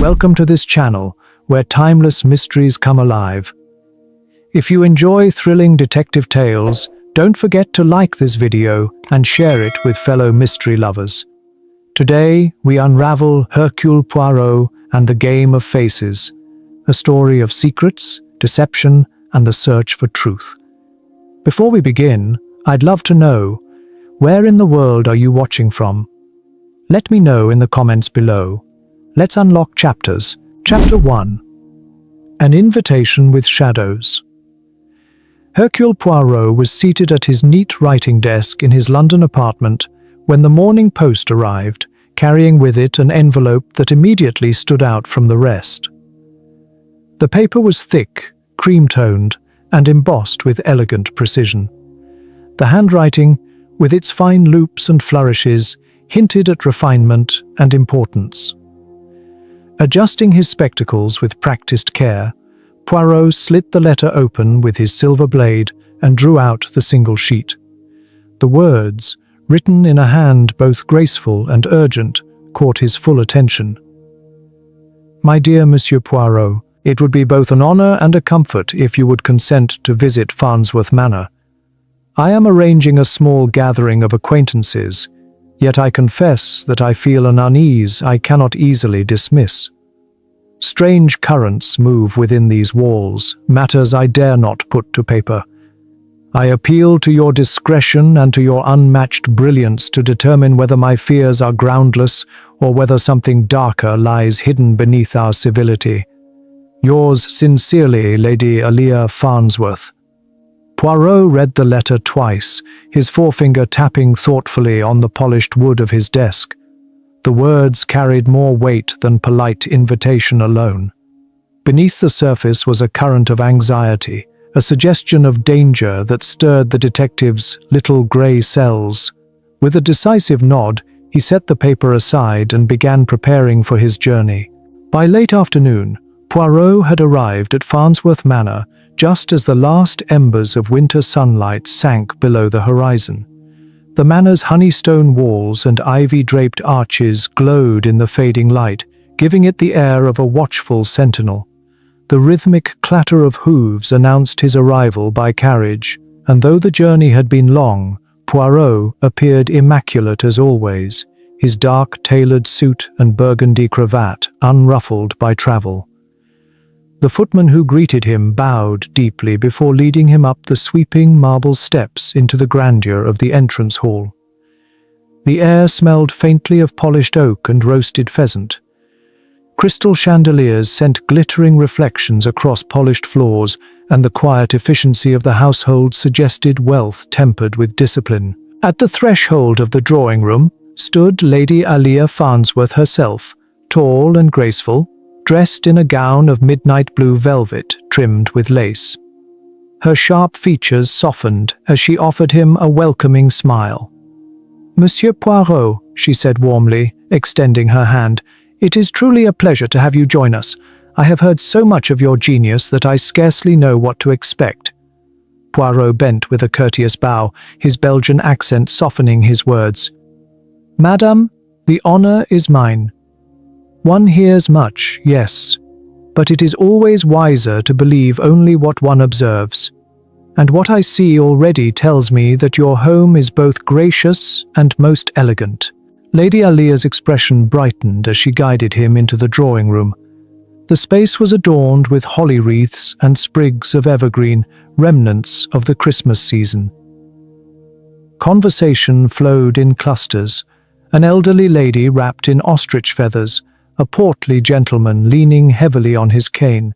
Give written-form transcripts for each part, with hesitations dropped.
Welcome to this channel, where timeless mysteries come alive. If you enjoy thrilling detective tales, don't forget to like this video and share it with fellow mystery lovers. Today, we unravel Hercule Poirot and the Game of Faces, a story of secrets, deception, and the search for truth. Before we begin, I'd love to know, where in the world are you watching from? Let me know in the comments below. Let's unlock chapters. Chapter 1. An Invitation with Shadows. Hercule Poirot was seated at his neat writing desk in his London apartment when the Morning Post arrived, carrying with it an envelope that immediately stood out from the rest. The paper was thick, cream-toned, and embossed with elegant precision. The handwriting, with its fine loops and flourishes, hinted at refinement and importance. Adjusting his spectacles with practiced care, Poirot slit the letter open with his silver blade and drew out the single sheet. The words, written in a hand both graceful and urgent, caught his full attention. "My dear Monsieur Poirot, it would be both an honor and a comfort if you would consent to visit Farnsworth Manor. I am arranging a small gathering of acquaintances, yet I confess that I feel an unease I cannot easily dismiss. Strange currents move within these walls, matters I dare not put to paper. I appeal to your discretion and to your unmatched brilliance to determine whether my fears are groundless or whether something darker lies hidden beneath our civility. Yours sincerely, Lady Alia Farnsworth." Poirot read the letter twice, his forefinger tapping thoughtfully on the polished wood of his desk. The words carried more weight than polite invitation alone. Beneath the surface was a current of anxiety, a suggestion of danger that stirred the detective's little grey cells. With a decisive nod, he set the paper aside and began preparing for his journey. By late afternoon, Poirot had arrived at Farnsworth Manor just as the last embers of winter sunlight sank below the horizon. The manor's honeystone walls and ivy-draped arches glowed in the fading light, giving it the air of a watchful sentinel. The rhythmic clatter of hooves announced his arrival by carriage, and though the journey had been long, Poirot appeared immaculate as always, his dark tailored suit and burgundy cravat unruffled by travel. The footman who greeted him bowed deeply before leading him up the sweeping marble steps into the grandeur of the entrance hall. The air smelled faintly of polished oak and roasted pheasant. Crystal chandeliers sent glittering reflections across polished floors, and the quiet efficiency of the household suggested wealth tempered with discipline. At the threshold of the drawing room stood Lady Alia Farnsworth herself, tall and graceful, dressed in a gown of midnight blue velvet trimmed with lace. Her sharp features softened as she offered him a welcoming smile. "Monsieur Poirot," she said warmly, extending her hand, "it is truly a pleasure to have you join us. I have heard so much of your genius that I scarcely know what to expect." Poirot bent with a courteous bow, his Belgian accent softening his words. "Madame, the honor is mine. One hears much, yes, but it is always wiser to believe only what one observes. And what I see already tells me that your home is both gracious and most elegant." Lady Alia's expression brightened as she guided him into the drawing room. The space was adorned with holly wreaths and sprigs of evergreen, remnants of the Christmas season. Conversation flowed in clusters, an elderly lady wrapped in ostrich feathers, a portly gentleman leaning heavily on his cane,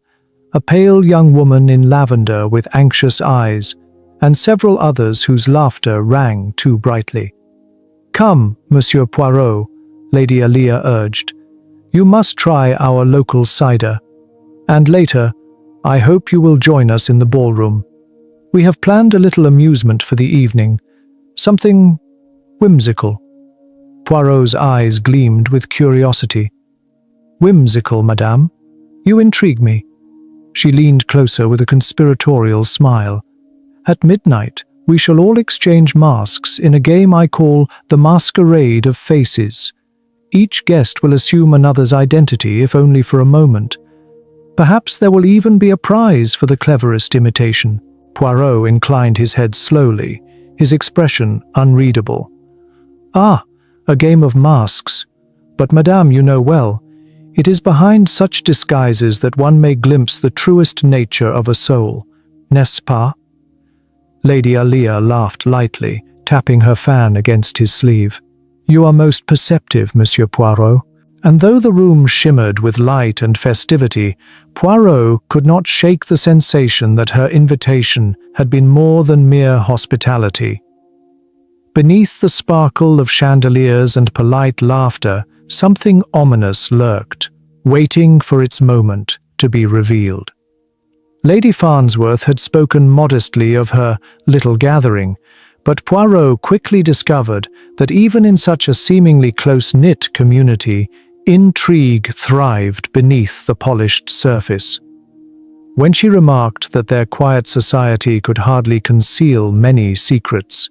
a pale young woman in lavender with anxious eyes, and several others whose laughter rang too brightly. "Come, Monsieur Poirot," Lady Alia urged. "You must try our local cider. And later, I hope you will join us in the ballroom. We have planned a little amusement for the evening, something whimsical." Poirot's eyes gleamed with curiosity. "Whimsical, madame? You intrigue me." She leaned closer with a conspiratorial smile. "At midnight, we shall all exchange masks in a game I call the Masquerade of Faces. Each guest will assume another's identity, if only for a moment. Perhaps there will even be a prize for the cleverest imitation. Poirot inclined his head slowly, his expression unreadable. Ah, a game of masks. But madame, you know well, it is behind such disguises that one may glimpse the truest nature of a soul, n'est-ce pas? Lady Alia laughed lightly, tapping her fan against his sleeve. You are most perceptive, Monsieur Poirot. And though the room shimmered with light and festivity, Poirot could not shake the sensation that her invitation had been more than mere hospitality. Beneath the sparkle of chandeliers and polite laughter, something ominous lurked, waiting for its moment to be revealed. Lady Farnsworth had spoken modestly of her little gathering, but Poirot quickly discovered that even in such a seemingly close-knit community, intrigue thrived beneath the polished surface. When she remarked that their quiet society could hardly conceal many secrets,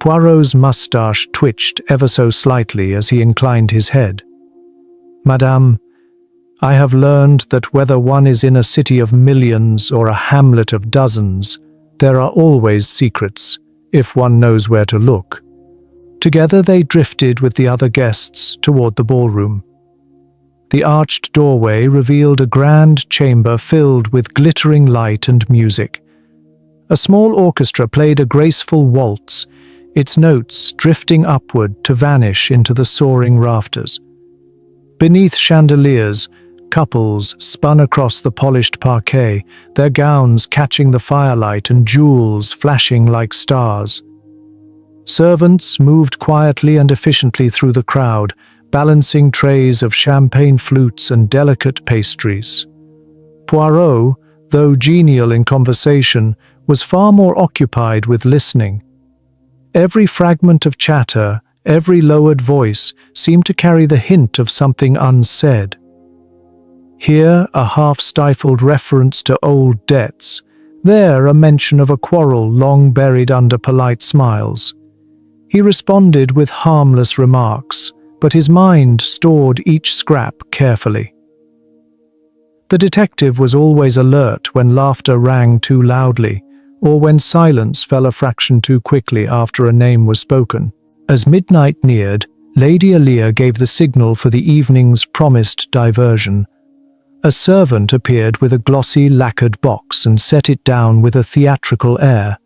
Poirot's moustache twitched ever so slightly as he inclined his head. Madame, I have learned that whether one is in a city of millions or a hamlet of dozens, there are always secrets, if one knows where to look. Together they drifted with the other guests toward the ballroom. The arched doorway revealed a grand chamber filled with glittering light and music. A small orchestra played a graceful waltz, its notes drifting upward to vanish into the soaring rafters. Beneath chandeliers, couples spun across the polished parquet, their gowns catching the firelight and jewels flashing like stars. Servants moved quietly and efficiently through the crowd, balancing trays of champagne flutes and delicate pastries. Poirot, though genial in conversation, was far more occupied with listening. Every fragment of chatter, every lowered voice, seemed to carry the hint of something unsaid. Here a half-stifled reference to old debts, there a mention of a quarrel long buried under polite smiles. He responded with harmless remarks, but his mind stored each scrap carefully. The detective was always alert when laughter rang too loudly, or when silence fell a fraction too quickly after a name was spoken. As midnight neared, Lady Alia gave the signal for the evening's promised diversion. A servant appeared with a glossy lacquered box and set it down with a theatrical air.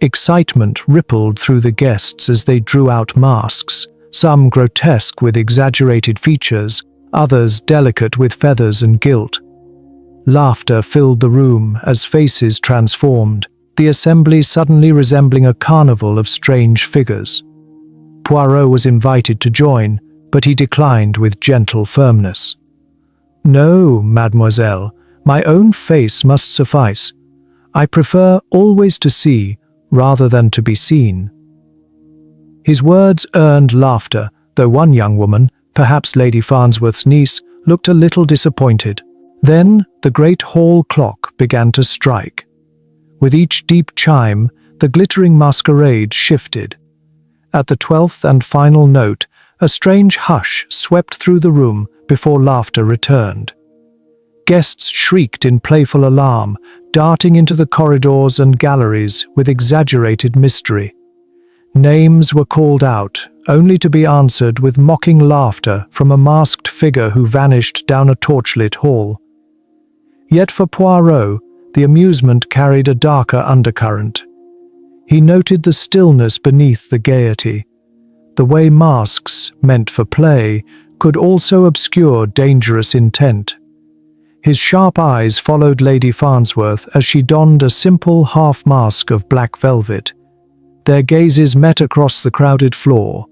Excitement rippled through the guests as they drew out masks, some grotesque with exaggerated features, others delicate with feathers and gilt. Laughter filled the room as faces transformed, the assembly suddenly resembling a carnival of strange figures. Poirot was invited to join, but he declined with gentle firmness. No, mademoiselle, my own face must suffice. I prefer always to see rather than to be seen. His words earned laughter, though one young woman, perhaps Lady Farnsworth's niece, looked a little disappointed. Then the great hall clock began to strike. With each deep chime, the glittering masquerade shifted. At the 12th and final note, a strange hush swept through the room before laughter returned. Guests shrieked in playful alarm, darting into the corridors and galleries with exaggerated mystery. Names were called out, only to be answered with mocking laughter from a masked figure who vanished down a torchlit hall. Yet for Poirot, the amusement carried a darker undercurrent. He noted the stillness beneath the gaiety. The way masks, meant for play, could also obscure dangerous intent. His sharp eyes followed Lady Farnsworth as she donned a simple half-mask of black velvet. Their gazes met across the crowded floor,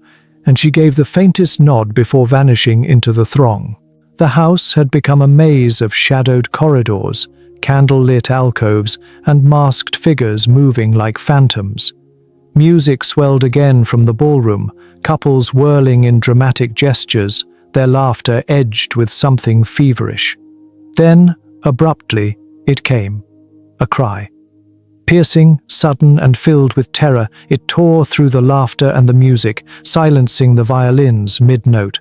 and she gave the faintest nod before vanishing into the throng. The house had become a maze of shadowed corridors, candle-lit alcoves, and masked figures moving like phantoms. Music swelled again from the ballroom, couples whirling in dramatic gestures, their laughter edged with something feverish. Then, abruptly, it came. A cry. Piercing, sudden, and filled with terror, it tore through the laughter and the music, silencing the violins mid-note.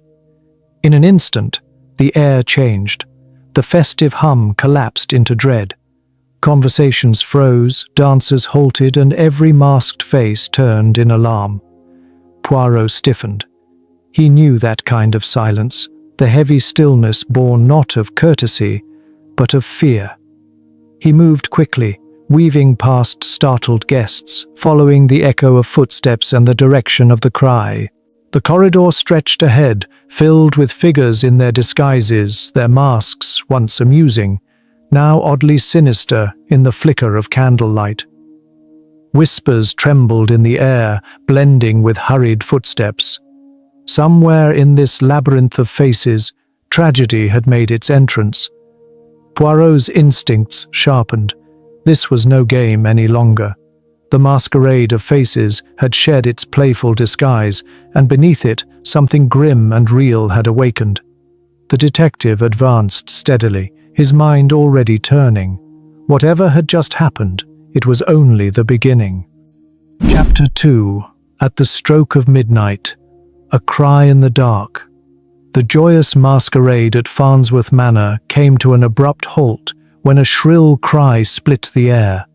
In an instant, the air changed. The festive hum collapsed into dread. Conversations froze, dancers halted, and every masked face turned in alarm. Poirot stiffened. He knew that kind of silence, the heavy stillness born not of courtesy, but of fear. He moved quickly, weaving past startled guests, following the echo of footsteps and the direction of the cry. The corridor stretched ahead, filled with figures in their disguises, their masks, once amusing, now oddly sinister in the flicker of candlelight. Whispers trembled in the air, blending with hurried footsteps. Somewhere in this labyrinth of faces, tragedy had made its entrance. Poirot's instincts sharpened. This was no game any longer. The masquerade of faces had shed its playful disguise, and beneath it, something grim and real had awakened. The detective advanced steadily, his mind already turning. Whatever had just happened, it was only the beginning. Chapter 2. At the stroke of midnight. A cry in the dark. The joyous masquerade at Farnsworth Manor came to an abrupt halt when a shrill cry split the air.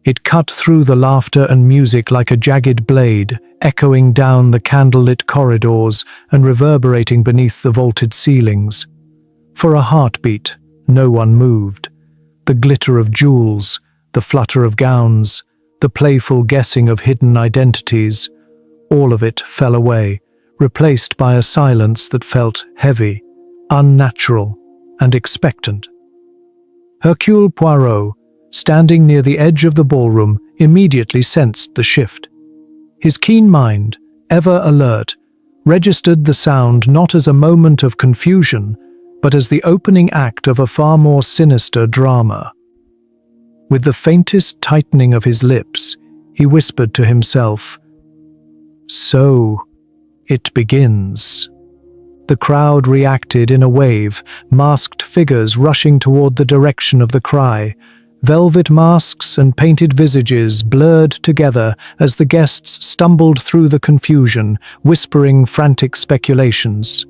It cut through the laughter and music like a jagged blade, echoing down the candlelit corridors and reverberating beneath the vaulted ceilings. For a heartbeat, no one moved. The glitter of jewels, the flutter of gowns, the playful guessing of hidden identities, all of it fell away, replaced by a silence that felt heavy, unnatural, and expectant. Hercule Poirot, standing near the edge of the ballroom, immediately sensed the shift. His keen mind, ever alert, registered the sound not as a moment of confusion, but as the opening act of a far more sinister drama. With the faintest tightening of his lips, he whispered to himself, "So it begins." The crowd reacted in a wave, masked figures rushing toward the direction of the cry. Velvet masks and painted visages blurred together as the guests stumbled through the confusion, whispering frantic speculations.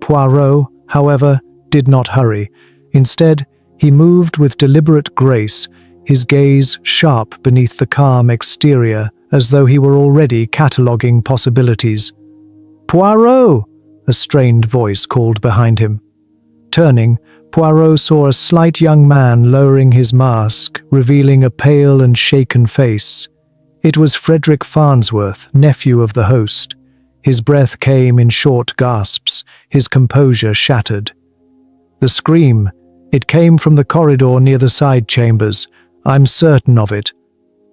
Poirot, however, did not hurry. Instead, he moved with deliberate grace, his gaze sharp beneath the calm exterior, as though he were already cataloguing possibilities. "Poirot!" a strained voice called behind him. Turning, Poirot saw a slight young man lowering his mask, revealing a pale and shaken face. It was Frederick Farnsworth, nephew of the host. His breath came in short gasps, his composure shattered. The scream, it came from the corridor near the side chambers. "I'm certain of it."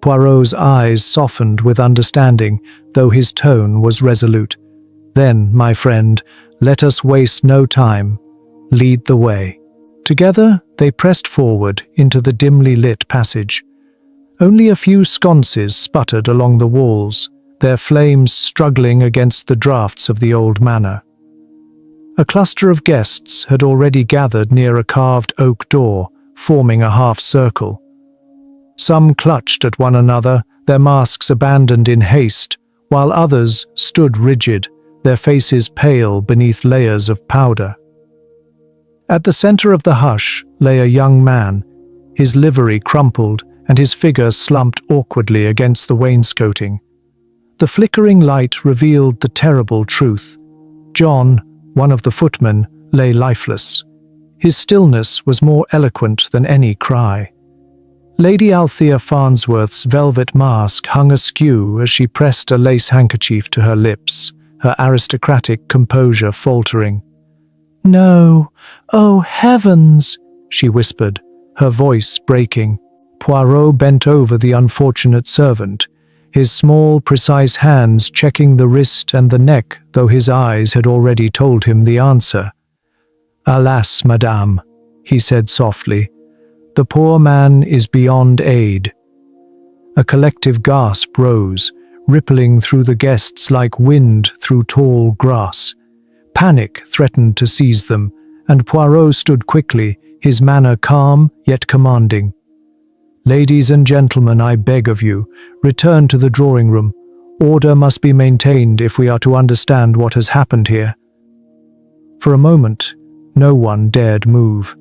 Poirot's eyes softened with understanding, though his tone was resolute. "Then, my friend, let us waste no time. Lead the way." Together, they pressed forward into the dimly lit passage. Only a few sconces sputtered along the walls, their flames struggling against the draughts of the old manor. A cluster of guests had already gathered near a carved oak door, forming a half-circle. Some clutched at one another, their masks abandoned in haste, while others stood rigid, their faces pale beneath layers of powder. At the center of the hush lay a young man, his livery crumpled and his figure slumped awkwardly against the wainscoting. The flickering light revealed the terrible truth. John, one of the footmen, lay lifeless. His stillness was more eloquent than any cry. Lady Althea Farnsworth's velvet mask hung askew as she pressed a lace handkerchief to her lips, her aristocratic composure faltering. "No, oh heavens!" she whispered, her voice breaking. Poirot bent over the unfortunate servant, his small, precise hands checking the wrist and the neck, though his eyes had already told him the answer. "Alas, madame," he said softly, "the poor man is beyond aid." A collective gasp rose, rippling through the guests like wind through tall grass. Panic threatened to seize them, and Poirot stood quickly, his manner calm yet commanding. "Ladies and gentlemen, I beg of you, return to the drawing room. Order must be maintained if we are to understand what has happened here." For a moment, no one dared move.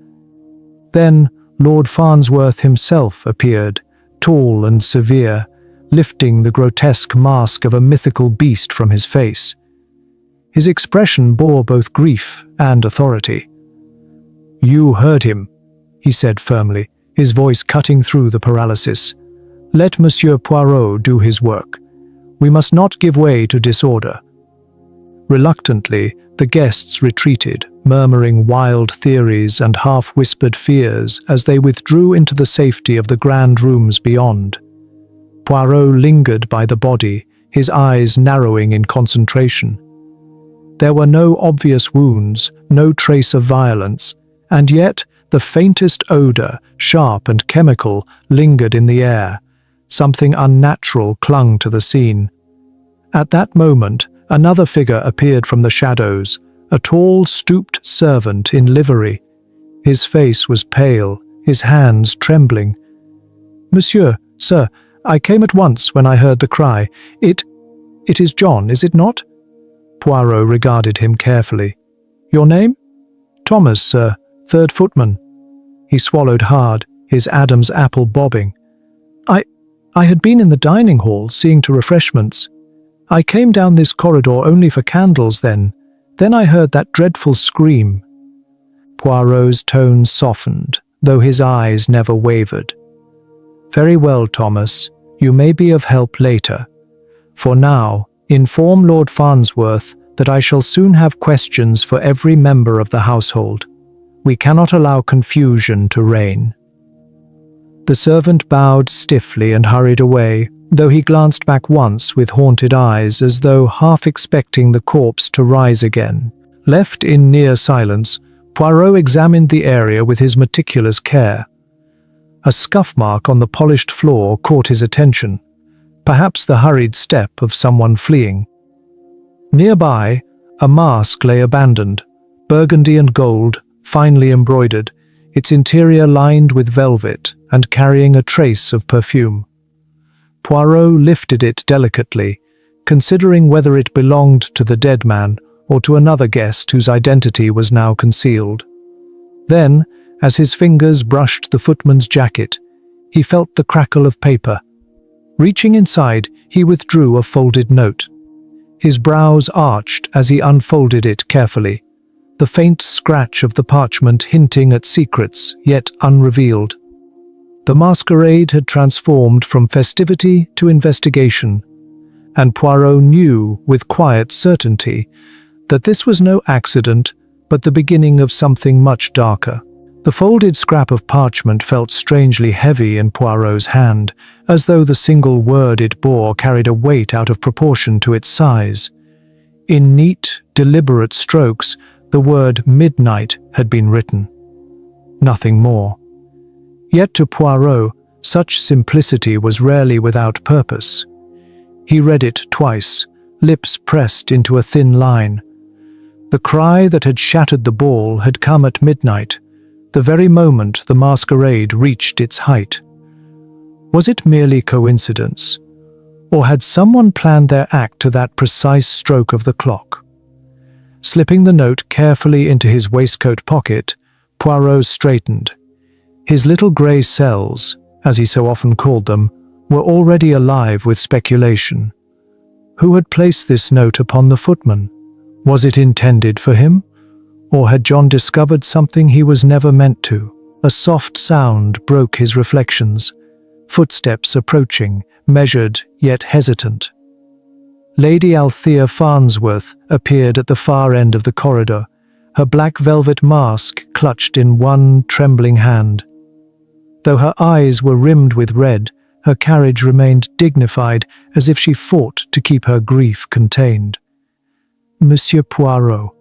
Then Lord Farnsworth himself appeared, tall and severe, lifting the grotesque mask of a mythical beast from his face. His expression bore both grief and authority. "You heard him," he said firmly, his voice cutting through the paralysis. "Let Monsieur Poirot do his work. We must not give way to disorder." Reluctantly, the guests retreated, murmuring wild theories and half-whispered fears as they withdrew into the safety of the grand rooms beyond. Poirot lingered by the body, his eyes narrowing in concentration. There were no obvious wounds, no trace of violence, and yet the faintest odor, sharp and chemical, lingered in the air. Something unnatural clung to the scene. At that moment, another figure appeared from the shadows, a tall, stooped servant in livery. His face was pale, his hands trembling. "Monsieur, sir, I came at once when I heard the cry. It is John, is it not?" Poirot regarded him carefully. "Your name?" "Thomas, sir, third footman." He swallowed hard, his Adam's apple bobbing. I had been in the dining hall, seeing to refreshments. I came down this corridor only for candles then. Then I heard that dreadful scream." Poirot's tone softened, though his eyes never wavered. "Very well, Thomas. You may be of help later. For now, inform Lord Farnsworth that I shall soon have questions for every member of the household. We cannot allow confusion to reign." The servant bowed stiffly and hurried away, though he glanced back once with haunted eyes as though half expecting the corpse to rise again. Left in near silence, Poirot examined the area with his meticulous care. A scuff mark on the polished floor caught his attention, perhaps the hurried step of someone fleeing. Nearby, a mask lay abandoned, burgundy and gold, finely embroidered, its interior lined with velvet and carrying a trace of perfume. Poirot lifted it delicately, considering whether it belonged to the dead man or to another guest whose identity was now concealed. Then, as his fingers brushed the footman's jacket, he felt the crackle of paper. Reaching inside, he withdrew a folded note. His brows arched as he unfolded it carefully, the faint scratch of the parchment hinting at secrets yet unrevealed. The masquerade had transformed from festivity to investigation, and Poirot knew with quiet certainty that this was no accident but the beginning of something much darker. The folded scrap of parchment felt strangely heavy in Poirot's hand, as though the single word it bore carried a weight out of proportion to its size. In neat, deliberate strokes, the word midnight had been written. Nothing more. Yet to Poirot, such simplicity was rarely without purpose. He read it twice, lips pressed into a thin line. The cry that had shattered the ball had come at midnight, the very moment the masquerade reached its height. Was it merely coincidence, or had someone planned their act to that precise stroke of the clock? Slipping the note carefully into his waistcoat pocket, Poirot straightened. His little grey cells, as he so often called them, were already alive with speculation. Who had placed this note upon the footman? Was it intended for him? Or had John discovered something he was never meant to? A soft sound broke his reflections. Footsteps approaching, measured yet hesitant. Lady Althea Farnsworth appeared at the far end of the corridor, her black velvet mask clutched in one trembling hand. Though her eyes were rimmed with red, her carriage remained dignified, as if she fought to keep her grief contained. "Monsieur Poirot,"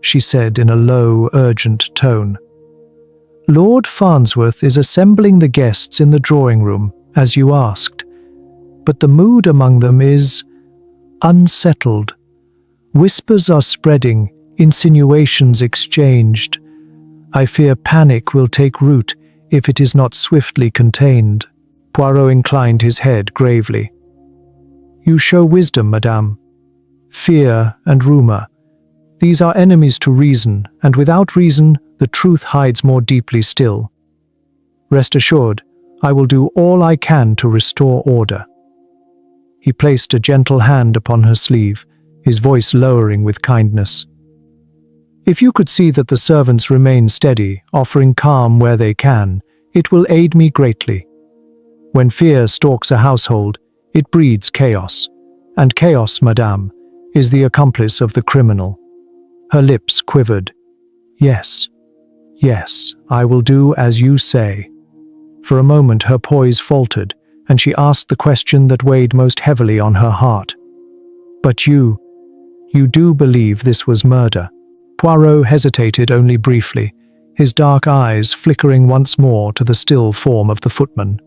she said in a low, urgent tone. "Lord Farnsworth is assembling the guests in the drawing room, as you asked, but the mood among them is unsettled. Whispers are spreading, insinuations exchanged. I fear panic will take root if it is not swiftly contained." Poirot inclined his head gravely. "You show wisdom, madame. Fear and rumor. These are enemies to reason, and without reason, the truth hides more deeply still. Rest assured, I will do all I can to restore order." He placed a gentle hand upon her sleeve, his voice lowering with kindness. "If you could see that the servants remain steady, offering calm where they can, it will aid me greatly. When fear stalks a household, it breeds chaos, and chaos, madame, is the accomplice of the criminal." Her lips quivered. "Yes, yes, I will do as you say." For a moment her poise faltered, and she asked the question that weighed most heavily on her heart. "But you do believe this was murder?" Poirot hesitated only briefly, his dark eyes flickering once more to the still form of the footman.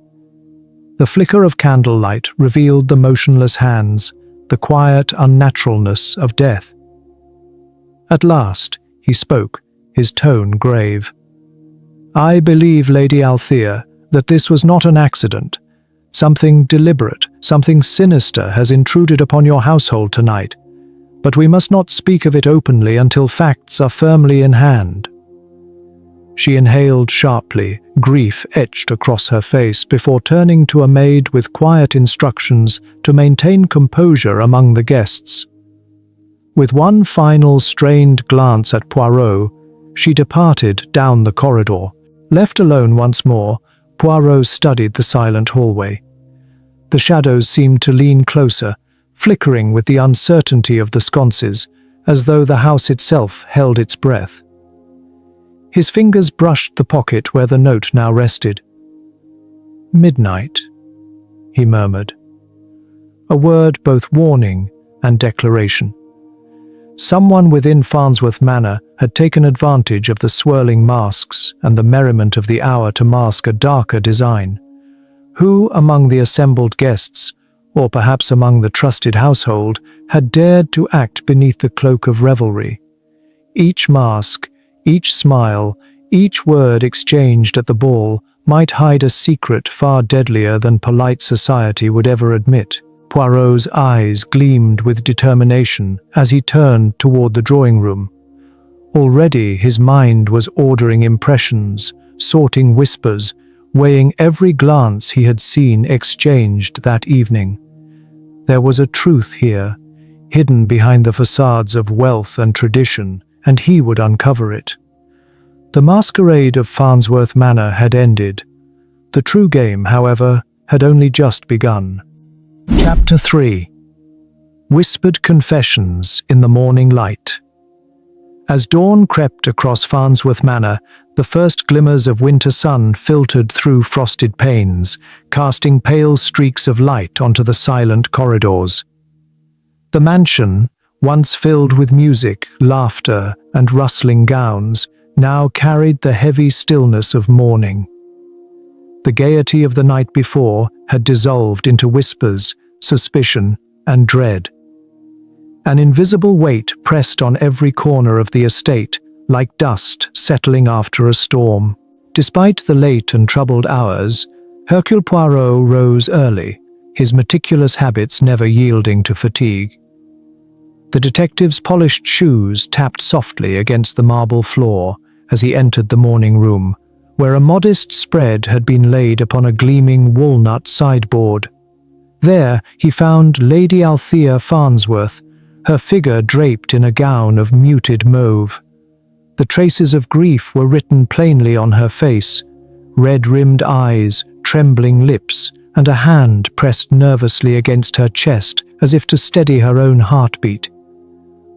The flicker of candlelight revealed the motionless hands, the quiet unnaturalness of death. At last, he spoke, his tone grave. "I believe, Lady Althea, that this was not an accident. Something deliberate, something sinister has intruded upon your household tonight, but we must not speak of it openly until facts are firmly in hand." She inhaled sharply, grief etched across her face before turning to a maid with quiet instructions to maintain composure among the guests. With one final strained glance at Poirot, she departed down the corridor. Left alone once more, Poirot studied the silent hallway. The shadows seemed to lean closer, flickering with the uncertainty of the sconces, as though the house itself held its breath. His fingers brushed the pocket where the note now rested. "Midnight," he murmured. A word both warning and declaration. Someone within Farnsworth Manor had taken advantage of the swirling masks and the merriment of the hour to mask a darker design. Who among the assembled guests, or perhaps among the trusted household, had dared to act beneath the cloak of revelry? Each mask, each smile, each word exchanged at the ball might hide a secret far deadlier than polite society would ever admit. Poirot's eyes gleamed with determination as he turned toward the drawing room. Already his mind was ordering impressions, sorting whispers, weighing every glance he had seen exchanged that evening. There was a truth here, hidden behind the facades of wealth and tradition, and he would uncover it. The masquerade of Farnsworth Manor had ended. The true game, however, had only just begun. Chapter 3. Whispered Confessions in the Morning Light. As dawn crept across Farnsworth Manor, the first glimmers of winter sun filtered through frosted panes, casting pale streaks of light onto the silent corridors. The mansion, once filled with music, laughter, and rustling gowns, now carried the heavy stillness of morning. The gaiety of the night before had dissolved into whispers, suspicion, and dread. An invisible weight pressed on every corner of the estate, like dust settling after a storm. Despite the late and troubled hours, Hercule Poirot rose early, his meticulous habits never yielding to fatigue. The detective's polished shoes tapped softly against the marble floor as he entered the morning room, where a modest spread had been laid upon a gleaming walnut sideboard. There he found Lady Althea Farnsworth, her figure draped in a gown of muted mauve. The traces of grief were written plainly on her face, red-rimmed eyes, trembling lips, and a hand pressed nervously against her chest as if to steady her own heartbeat.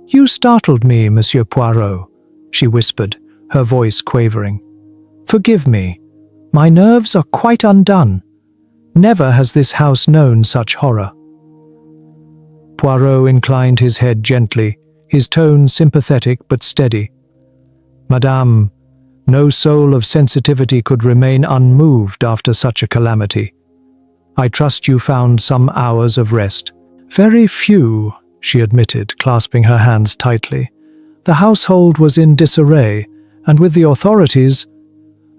"You startled me, Monsieur Poirot," she whispered, her voice quavering. "Forgive me. My nerves are quite undone. Never has this house known such horror." Poirot inclined his head gently, his tone sympathetic but steady. "Madame, no soul of sensitivity could remain unmoved after such a calamity. I trust you found some hours of rest." "Very few," she admitted, clasping her hands tightly. "The household was in disarray, and with the authorities—"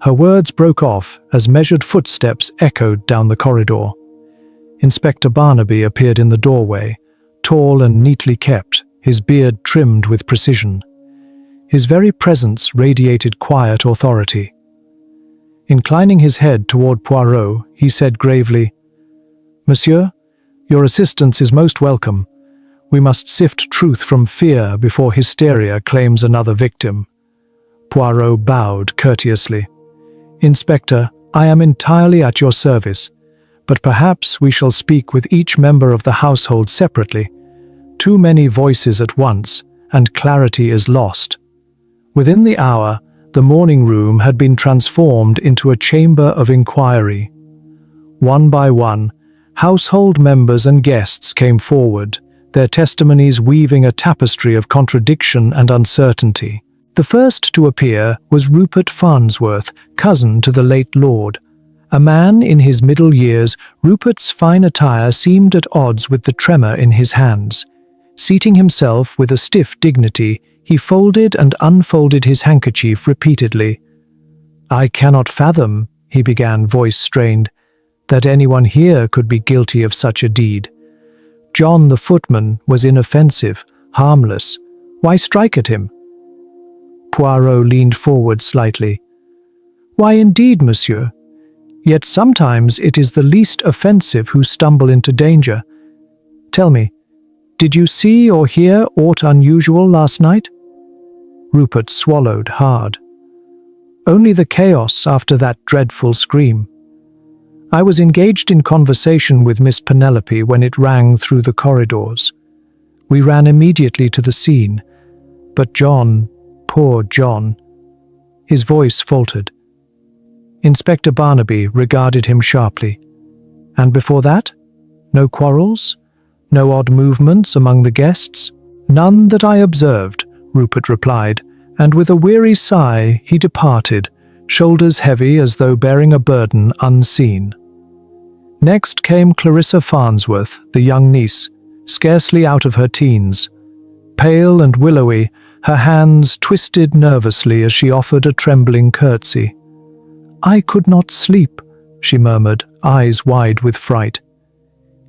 Her words broke off as measured footsteps echoed down the corridor. Inspector Barnaby appeared in the doorway, tall and neatly kept, his beard trimmed with precision. His very presence radiated quiet authority. Inclining his head toward Poirot, he said gravely, "Monsieur, your assistance is most welcome. We must sift truth from fear before hysteria claims another victim." Poirot bowed courteously. "Inspector, I am entirely at your service, but perhaps we shall speak with each member of the household separately. Too many voices at once, and clarity is lost." Within the hour, the morning room had been transformed into a chamber of inquiry. One by one, household members and guests came forward, their testimonies weaving a tapestry of contradiction and uncertainty. The first to appear was Rupert Farnsworth, cousin to the late lord. A man in his middle years, Rupert's fine attire seemed at odds with the tremor in his hands. Seating himself with a stiff dignity, he folded and unfolded his handkerchief repeatedly. "I cannot fathom," he began, voice strained, "that anyone here could be guilty of such a deed. John the footman was inoffensive, harmless. Why strike at him?" Poirot leaned forward slightly. "Why indeed, monsieur? Yet sometimes it is the least offensive who stumble into danger. Tell me, did you see or hear aught unusual last night?" Rupert swallowed hard. "Only the chaos after that dreadful scream. I was engaged in conversation with Miss Penelope when it rang through the corridors. We ran immediately to the scene, but John, poor John..." His voice faltered. Inspector Barnaby regarded him sharply. "And before that? No quarrels? No odd movements among the guests?" "None that I observed," Rupert replied, and with a weary sigh he departed, shoulders heavy as though bearing a burden unseen. Next came Clarissa Farnsworth, the young niece, scarcely out of her teens. Pale and willowy, her hands twisted nervously as she offered a trembling curtsy. "I could not sleep," she murmured, eyes wide with fright.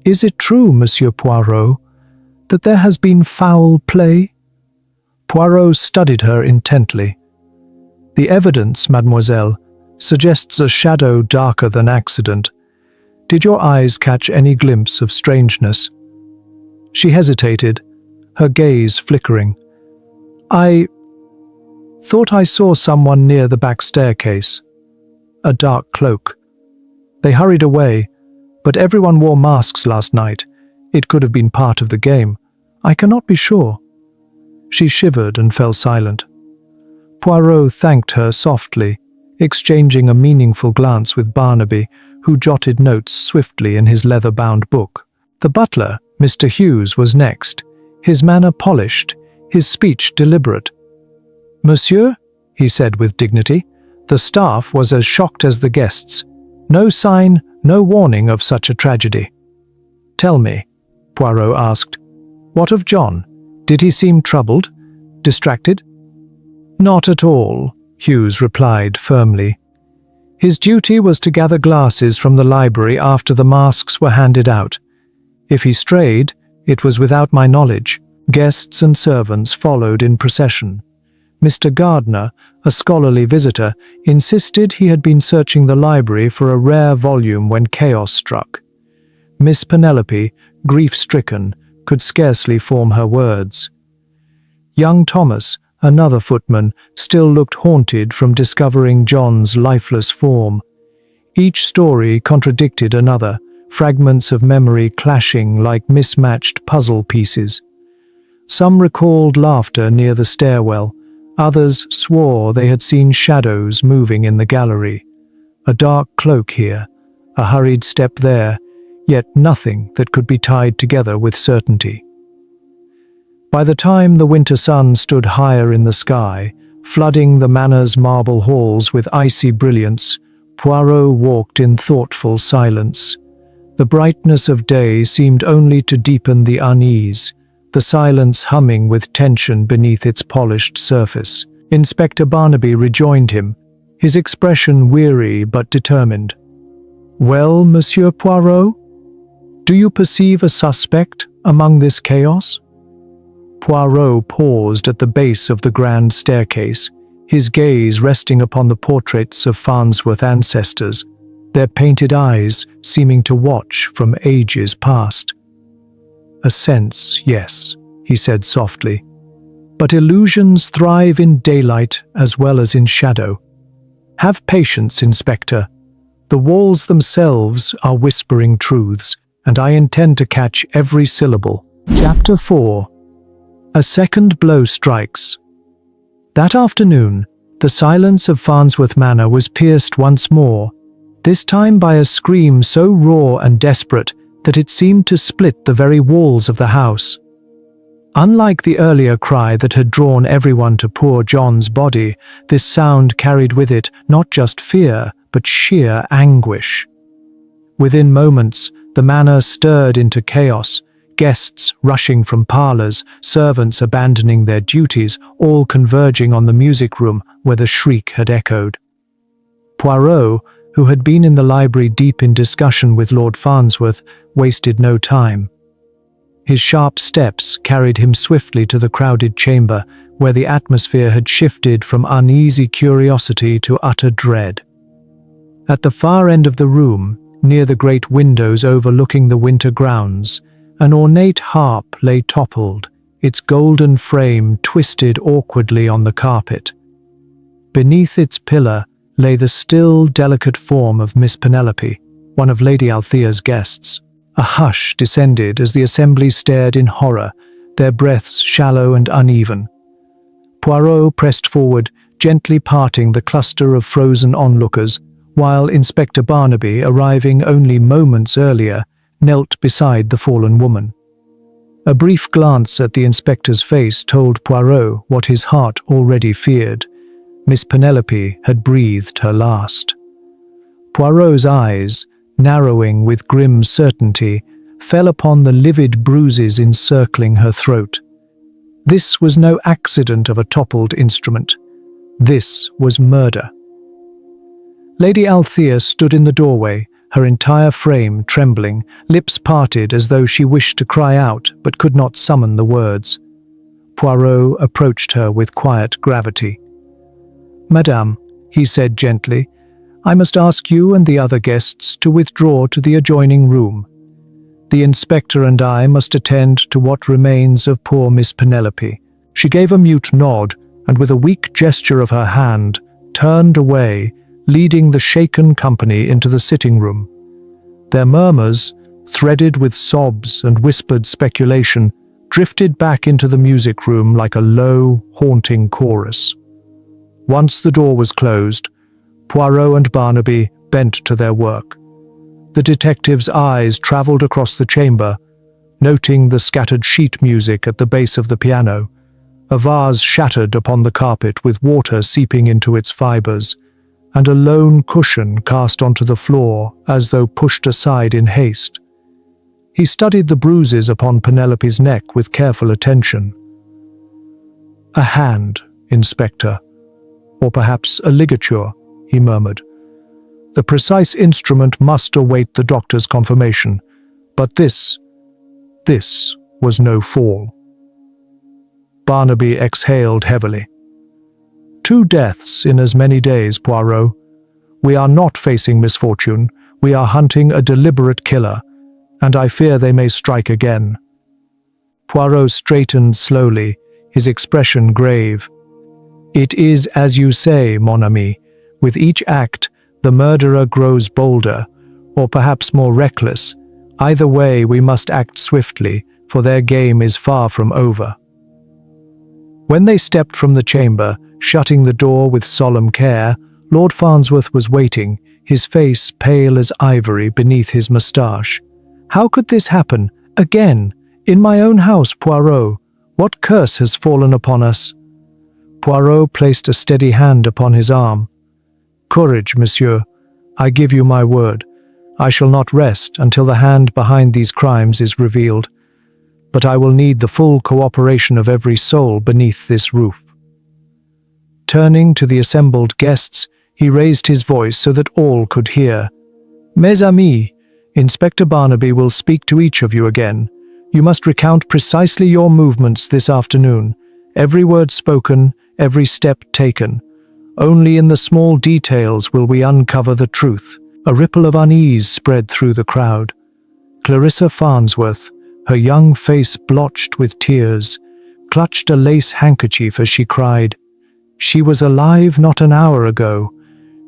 "Is it true, Monsieur Poirot, that there has been foul play?" Poirot studied her intently. "The evidence, mademoiselle, suggests a shadow darker than accident. Did your eyes catch any glimpse of strangeness?" She hesitated, her gaze flickering. "I thought I saw someone near the back staircase. A dark cloak. They hurried away, but everyone wore masks last night. It could have been part of the game. I cannot be sure." She shivered and fell silent. Poirot thanked her softly, exchanging a meaningful glance with Barnaby, who jotted notes swiftly in his leather-bound book. The butler, Mr. Hughes, was next, his manner polished, his speech deliberate. "Monsieur," he said with dignity, "the staff was as shocked as the guests. No sign, no warning of such a tragedy." "Tell me," Poirot asked, "what of John? Did he seem troubled? Distracted?" "Not at all," Hughes replied firmly. "His duty was to gather glasses from the library after the masks were handed out. If he strayed, it was without my knowledge. Guests and servants followed in procession. Mr. Gardner, a scholarly visitor, insisted he had been searching the library for a rare volume when chaos struck. Miss Penelope, grief-stricken, could scarcely form her words. Young Thomas, another footman, still looked haunted from discovering John's lifeless form. Each story contradicted another, fragments of memory clashing like mismatched puzzle pieces. Some recalled laughter near the stairwell. Others swore they had seen shadows moving in the gallery. A dark cloak here, a hurried step there, yet nothing that could be tied together with certainty. By the time the winter sun stood higher in the sky, flooding the manor's marble halls with icy brilliance, Poirot walked in thoughtful silence. The brightness of day seemed only to deepen the unease, the silence humming with tension beneath its polished surface. Inspector Barnaby rejoined him, his expression weary but determined. "Well, Monsieur Poirot? Do you perceive a suspect among this chaos?" Poirot paused at the base of the grand staircase, his gaze resting upon the portraits of Farnsworth's ancestors, their painted eyes seeming to watch from ages past. "A sense, yes," he said softly. "But illusions thrive in daylight as well as in shadow. Have patience, Inspector. The walls themselves are whispering truths, and I intend to catch every syllable." Chapter 4. A second blow strikes. That afternoon, the silence of Farnsworth Manor was pierced once more, this time by a scream so raw and desperate that it seemed to split the very walls of the house. Unlike the earlier cry that had drawn everyone to poor John's body, this sound carried with it not just fear, but sheer anguish. Within moments, the manor stirred into chaos, guests rushing from parlors, servants abandoning their duties, all converging on the music room where the shriek had echoed. Poirot, who had been in the library deep in discussion with Lord Farnsworth, wasted no time. His sharp steps carried him swiftly to the crowded chamber, where the atmosphere had shifted from uneasy curiosity to utter dread. At the far end of the room, near the great windows overlooking the winter grounds, an ornate harp lay toppled, its golden frame twisted awkwardly on the carpet. Beneath its pillar lay the still, delicate form of Miss Penelope, one of Lady Althea's guests. A hush descended as the assembly stared in horror, their breaths shallow and uneven. Poirot pressed forward, gently parting the cluster of frozen onlookers, while Inspector Barnaby, arriving only moments earlier, knelt beside the fallen woman. A brief glance at the inspector's face told Poirot what his heart already feared. Miss Penelope had breathed her last. Poirot's eyes, narrowing with grim certainty, fell upon the livid bruises encircling her throat. This was no accident of a toppled instrument. This was murder. Lady Althea stood in the doorway, her entire frame trembling, lips parted as though she wished to cry out but could not summon the words. Poirot approached her with quiet gravity. "Madame," he said gently, "I must ask you and the other guests to withdraw to the adjoining room. The inspector and I must attend to what remains of poor Miss Penelope." She gave a mute nod and with a weak gesture of her hand, turned away, leading the shaken company into the sitting room. Their murmurs, threaded with sobs and whispered speculation, drifted back into the music room like a low, haunting chorus. Once the door was closed, Poirot and Barnaby bent to their work. The detective's eyes traveled across the chamber, noting the scattered sheet music at the base of the piano, a vase shattered upon the carpet with water seeping into its fibers, and a lone cushion cast onto the floor as though pushed aside in haste. He studied the bruises upon Penelope's neck with careful attention. "A hand, Inspector, or perhaps a ligature," he murmured. "The precise instrument must await the doctor's confirmation, but this was no fall." Barnaby exhaled heavily. "2 deaths in as many days, Poirot. We are not facing misfortune, we are hunting a deliberate killer, and I fear they may strike again." Poirot straightened slowly, his expression grave. "It is as you say, mon ami. With each act, the murderer grows bolder, or perhaps more reckless. Either way, we must act swiftly, for their game is far from over." When they stepped from the chamber, shutting the door with solemn care, Lord Farnsworth was waiting, his face pale as ivory beneath his moustache. "How could this happen? Again? In my own house, Poirot? What curse has fallen upon us?" Poirot placed a steady hand upon his arm. "Courage, monsieur. I give you my word. I shall not rest until the hand behind these crimes is revealed. But I will need the full cooperation of every soul beneath this roof." Turning to the assembled guests, he raised his voice so that all could hear. "Mes amis, Inspector Barnaby will speak to each of you again. You must recount precisely your movements this afternoon, every word spoken, every step taken. Only in the small details will we uncover the truth." A ripple of unease spread through the crowd. Clarissa Farnsworth, her young face blotched with tears, clutched a lace handkerchief as she cried, "She was alive not an hour ago.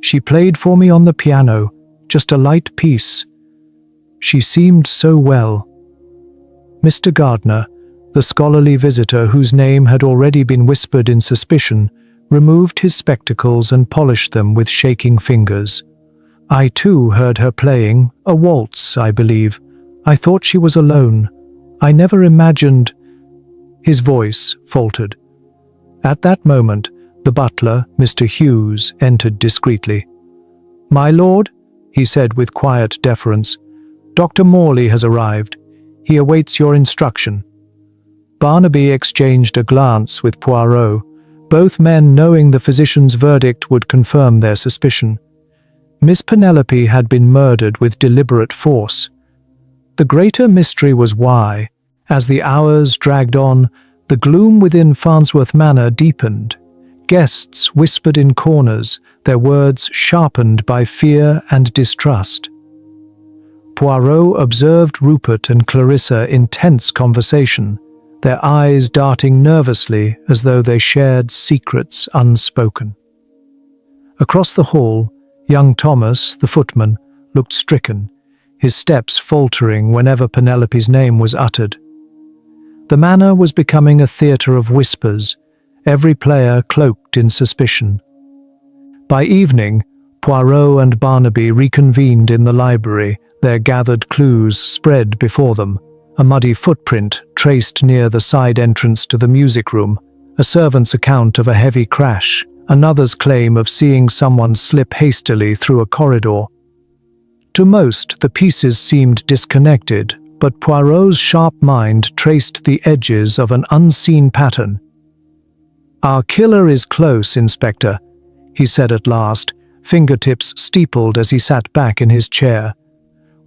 She played for me on the piano, just a light piece. She seemed so well." Mr. Gardner, the scholarly visitor whose name had already been whispered in suspicion, removed his spectacles and polished them with shaking fingers. "I too heard her playing, a waltz, I believe. I thought she was alone. I never imagined—" His voice faltered. At that moment, the butler, Mr. Hughes, entered discreetly. "My lord," he said with quiet deference, "Dr. Morley has arrived. He awaits your instruction." Barnaby exchanged a glance with Poirot, both men knowing the physician's verdict would confirm their suspicion. Miss Penelope had been murdered with deliberate force. The greater mystery was why. As the hours dragged on, the gloom within Farnsworth Manor deepened. Guests whispered in corners, their words sharpened by fear and distrust. Poirot observed Rupert and Clarissa in tense conversation, their eyes darting nervously as though they shared secrets unspoken. Across the hall, young Thomas, the footman, looked stricken, his steps faltering whenever Penelope's name was uttered. The manor was becoming a theatre of whispers, every player cloaked in suspicion. By evening, Poirot and Barnaby reconvened in the library, their gathered clues spread before them. A muddy footprint traced near the side entrance to the music room, a servant's account of a heavy crash, another's claim of seeing someone slip hastily through a corridor. To most, the pieces seemed disconnected, but Poirot's sharp mind traced the edges of an unseen pattern. "Our killer is close, Inspector," he said at last, fingertips steepled as he sat back in his chair.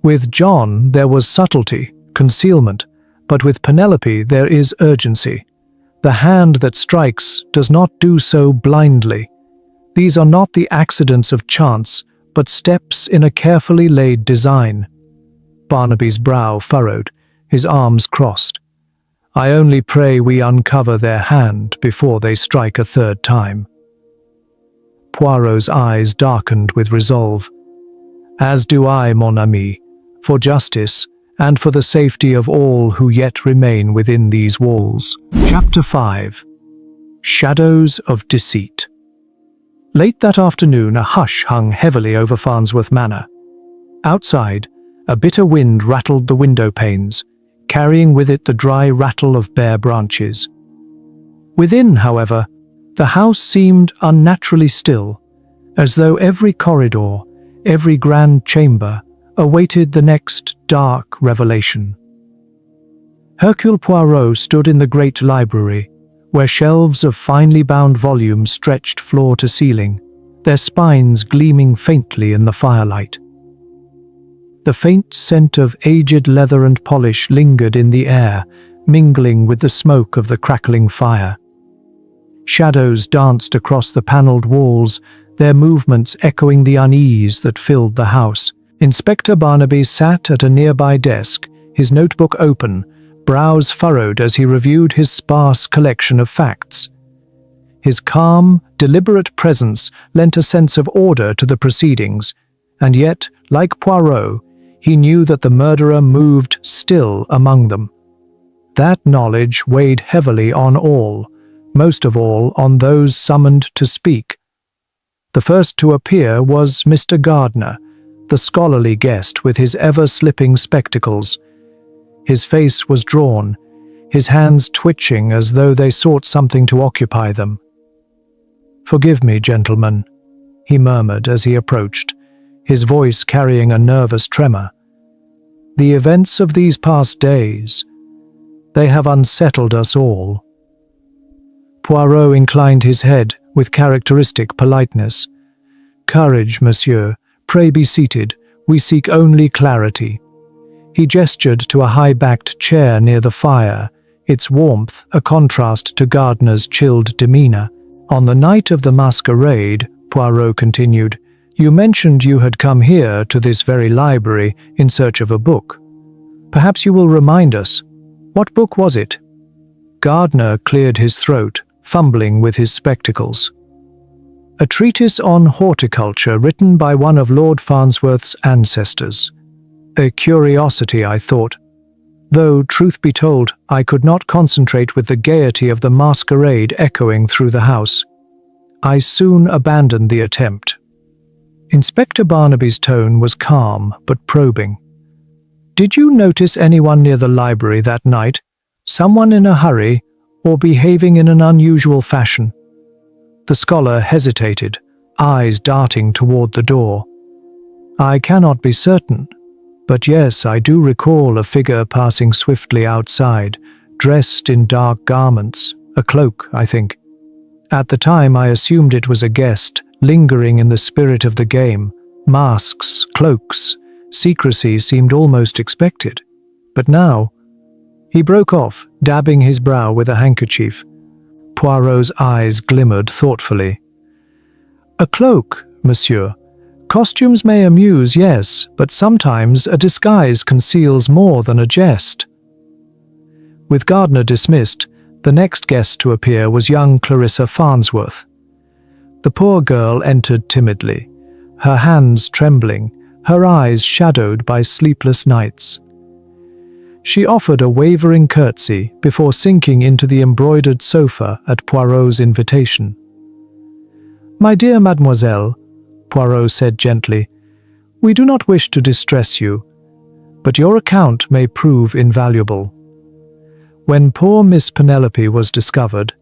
"With John there was subtlety, concealment, but with Penelope there is urgency. The hand that strikes does not do so blindly. These are not the accidents of chance, but steps in a carefully laid design." Barnaby's brow furrowed, his arms crossed. "I only pray we uncover their hand before they strike a third time." Poirot's eyes darkened with resolve. "As do I, mon ami, for justice, and for the safety of all who yet remain within these walls." Chapter 5. Shadows of Deceit. Late that afternoon, a hush hung heavily over Farnsworth Manor. Outside, a bitter wind rattled the window panes, carrying with it the dry rattle of bare branches. Within, however, the house seemed unnaturally still, as though every corridor, every grand chamber, awaited the next dark revelation. Hercule Poirot stood in the great library, where shelves of finely bound volumes stretched floor to ceiling, their spines gleaming faintly in the firelight. The faint scent of aged leather and polish lingered in the air, mingling with the smoke of the crackling fire. Shadows danced across the panelled walls, their movements echoing the unease that filled the house. Inspector Barnaby sat at a nearby desk, his notebook open, brows furrowed as he reviewed his sparse collection of facts. His calm, deliberate presence lent a sense of order to the proceedings, and yet, like Poirot, he knew that the murderer moved still among them. That knowledge weighed heavily on all, most of all on those summoned to speak. The first to appear was Mr. Gardner, the scholarly guest with his ever-slipping spectacles. His face was drawn, his hands twitching as though they sought something to occupy them. "Forgive me, gentlemen," he murmured as he approached, his voice carrying a nervous tremor. "The events of these past days, they have unsettled us all." Poirot inclined his head with characteristic politeness. "Courage, monsieur. Pray be seated. We seek only clarity." He gestured to a high-backed chair near the fire, its warmth a contrast to Gardner's chilled demeanor. On the night of the masquerade, Poirot continued, you mentioned you had come here to this very library in search of a book. Perhaps you will remind us. What book was it? Gardner cleared his throat, fumbling with his spectacles. A treatise on horticulture written by one of Lord Farnsworth's ancestors. A curiosity, I thought. Though, truth be told, I could not concentrate with the gaiety of the masquerade echoing through the house. I soon abandoned the attempt. Inspector Barnaby's tone was calm but probing. Did you notice anyone near the library that night? Someone in a hurry or behaving in an unusual fashion? The scholar hesitated, eyes darting toward the door. I cannot be certain, but yes, I do recall a figure passing swiftly outside, dressed in dark garments, a cloak, I think. At the time, I assumed it was a guest, lingering in the spirit of the game. Masks, cloaks, secrecy seemed almost expected. But now, he broke off, dabbing his brow with a handkerchief. Poirot's eyes glimmered thoughtfully. A cloak, monsieur. Costumes may amuse, yes, but sometimes a disguise conceals more than a jest. With Gardner dismissed, the next guest to appear was young Clarissa Farnsworth. The poor girl entered timidly, her hands trembling, her eyes shadowed by sleepless nights. She offered a wavering curtsy before sinking into the embroidered sofa at Poirot's invitation. My dear mademoiselle, Poirot said gently, we do not wish to distress you, but your account may prove invaluable. When poor Miss Penelope was discovered,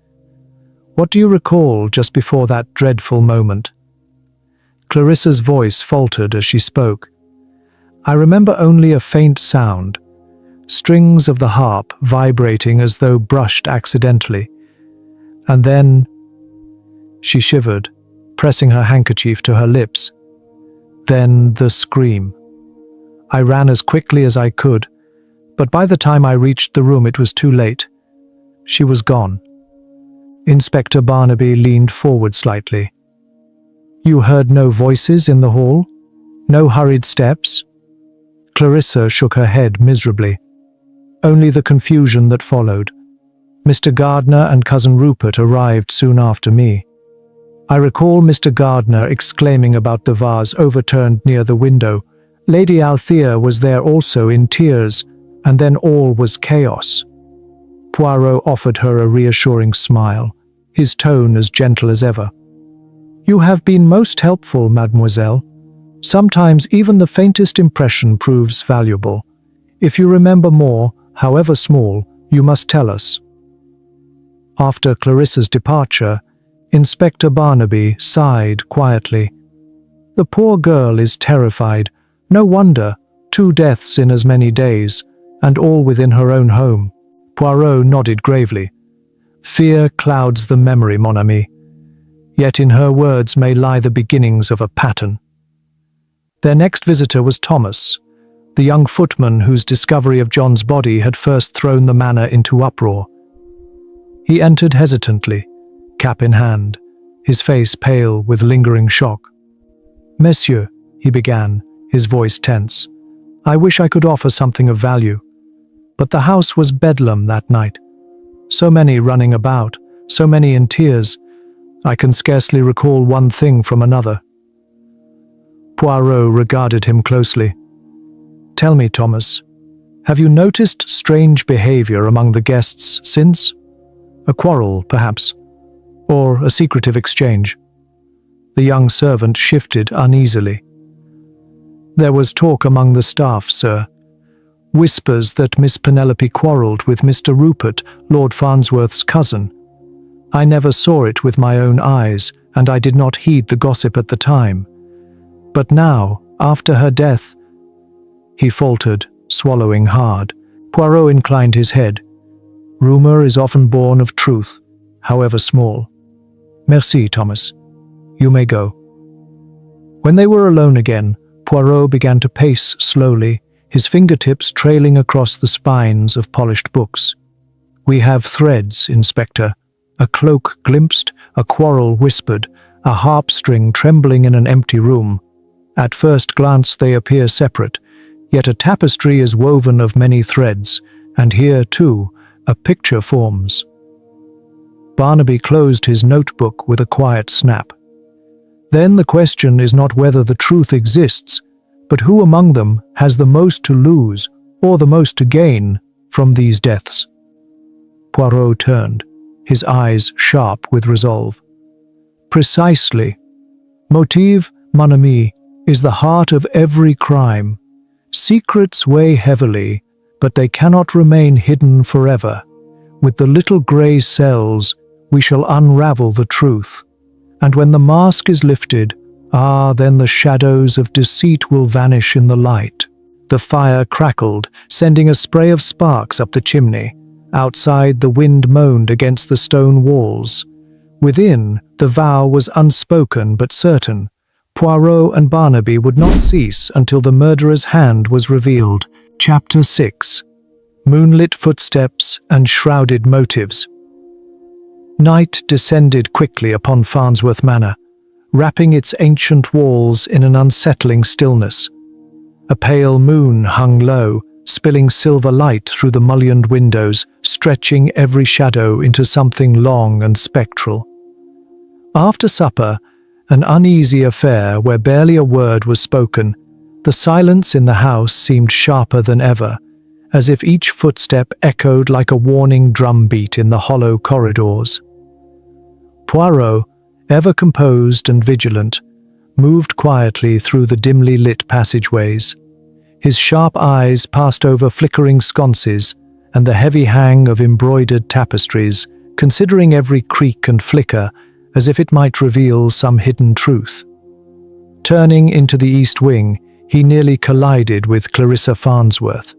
what do you recall just before that dreadful moment? Clarissa's voice faltered as she spoke. I remember only a faint sound, strings of the harp vibrating as though brushed accidentally. And then she shivered, pressing her handkerchief to her lips. Then the scream. I ran as quickly as I could, but by the time I reached the room it was too late. She was gone. Inspector Barnaby leaned forward slightly. You heard no voices in the hall? No hurried steps? Clarissa shook her head miserably. Only the confusion that followed. Mr. Gardner and Cousin Rupert arrived soon after me. I recall Mr. Gardner exclaiming about the vase overturned near the window. Lady Althea was there also in tears, and then all was chaos. Poirot offered her a reassuring smile, his tone as gentle as ever. You have been most helpful, mademoiselle. Sometimes even the faintest impression proves valuable. If you remember more, however small, you must tell us. After Clarissa's departure, Inspector Barnaby sighed quietly. The poor girl is terrified. No wonder, 2 deaths in as many days, and all within her own home. Poirot nodded gravely. Fear clouds the memory, mon ami. Yet in her words may lie the beginnings of a pattern. Their next visitor was Thomas, the young footman whose discovery of John's body had first thrown the manor into uproar. He entered hesitantly, cap in hand, his face pale with lingering shock. Monsieur, he began, his voice tense, I wish I could offer something of value. But the house was bedlam that night. So many running about, so many in tears. I can scarcely recall one thing from another. Poirot regarded him closely. Tell me, Thomas, have you noticed strange behavior among the guests since? A quarrel, perhaps, or a secretive exchange? The young servant shifted uneasily. There was talk among the staff, sir. Whispers that Miss Penelope quarrelled with Mr. Rupert, Lord Farnsworth's cousin. I never saw it with my own eyes, and I did not heed the gossip at the time. But now, after her death, he faltered, swallowing hard. Poirot inclined his head. Rumour is often born of truth, however small. Merci, Thomas. You may go. When they were alone again, Poirot began to pace slowly, his fingertips trailing across the spines of polished books. "We have threads, Inspector." A cloak glimpsed, a quarrel whispered, a harp string trembling in an empty room. At first glance they appear separate, yet a tapestry is woven of many threads, and here, too, a picture forms. Barnaby closed his notebook with a quiet snap. Then the question is not whether the truth exists, but who among them has the most to lose, or the most to gain, from these deaths. Poirot turned, his eyes sharp with resolve. "Precisely. Motive, mon ami, is the heart of every crime. Secrets weigh heavily, but they cannot remain hidden forever. With the little grey cells, we shall unravel the truth. And when the mask is lifted, then the shadows of deceit will vanish in the light." The fire crackled, sending a spray of sparks up the chimney. Outside, the wind moaned against the stone walls. Within, the vow was unspoken but certain. Poirot and Barnaby would not cease until the murderer's hand was revealed. Chapter 6. Moonlit footsteps and shrouded motives. Night descended quickly upon Farnsworth Manor, wrapping its ancient walls in an unsettling stillness. A pale moon hung low, spilling silver light through the mullioned windows, stretching every shadow into something long and spectral. After supper, an uneasy affair where barely a word was spoken, the silence in the house seemed sharper than ever, as if each footstep echoed like a warning drumbeat in the hollow corridors. Poirot, ever composed and vigilant, moved quietly through the dimly lit passageways. His sharp eyes passed over flickering sconces and the heavy hang of embroidered tapestries, considering every creak and flicker as if it might reveal some hidden truth. Turning into the east wing, he nearly collided with Clarissa Farnsworth.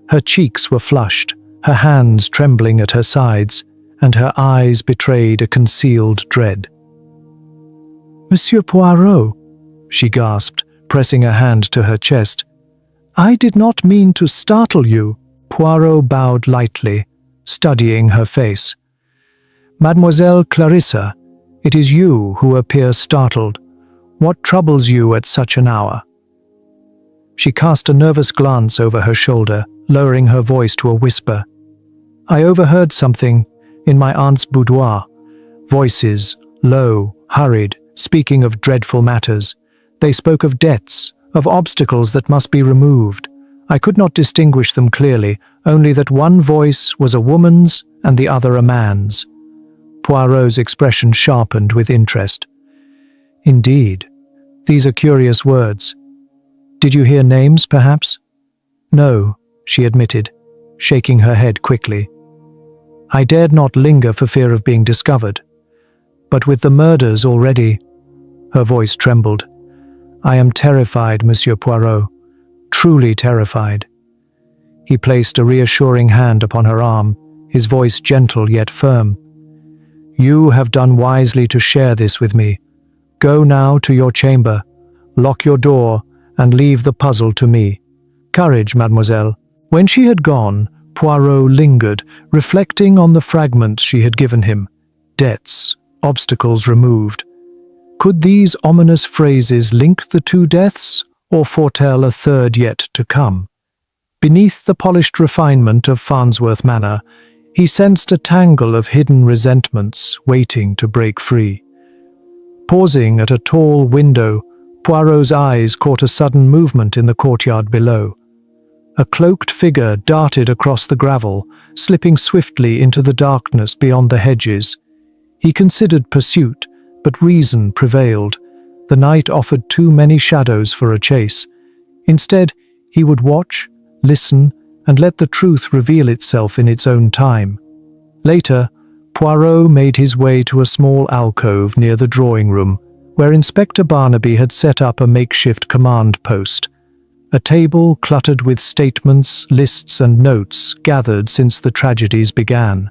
Her cheeks were flushed, her hands trembling at her sides, and her eyes betrayed a concealed dread. "Monsieur Poirot," she gasped, pressing a hand to her chest. "I did not mean to startle you." Poirot bowed lightly, studying her face. "Mademoiselle Clarissa, it is you who appear startled. What troubles you at such an hour?" She cast a nervous glance over her shoulder, lowering her voice to a whisper. "I overheard something in my aunt's boudoir. Voices, low, hurried, speaking of dreadful matters. They spoke of debts, of obstacles that must be removed. I could not distinguish them clearly, only that one voice was a woman's and the other a man's." Poirot's expression sharpened with interest. "Indeed. These are curious words. Did you hear names, perhaps?" "No," she admitted, shaking her head quickly. "I dared not linger for fear of being discovered. But with the murders already—" Her voice trembled. "I am terrified, Monsieur Poirot, truly terrified." He placed a reassuring hand upon her arm, his voice gentle yet firm. "You have done wisely to share this with me. Go now to your chamber, lock your door, and leave the puzzle to me. Courage, mademoiselle." When she had gone, Poirot lingered, reflecting on the fragments she had given him. Debts, obstacles removed. Could these ominous phrases link the two deaths, or foretell a third yet to come? Beneath the polished refinement of Farnsworth Manor, he sensed a tangle of hidden resentments waiting to break free. Pausing at a tall window, Poirot's eyes caught a sudden movement in the courtyard below. A cloaked figure darted across the gravel, slipping swiftly into the darkness beyond the hedges. He considered pursuit, but reason prevailed. The night offered too many shadows for a chase. Instead, he would watch, listen, and let the truth reveal itself in its own time. Later, Poirot made his way to a small alcove near the drawing room, where Inspector Barnaby had set up a makeshift command post. A table cluttered with statements, lists, and notes gathered since the tragedies began.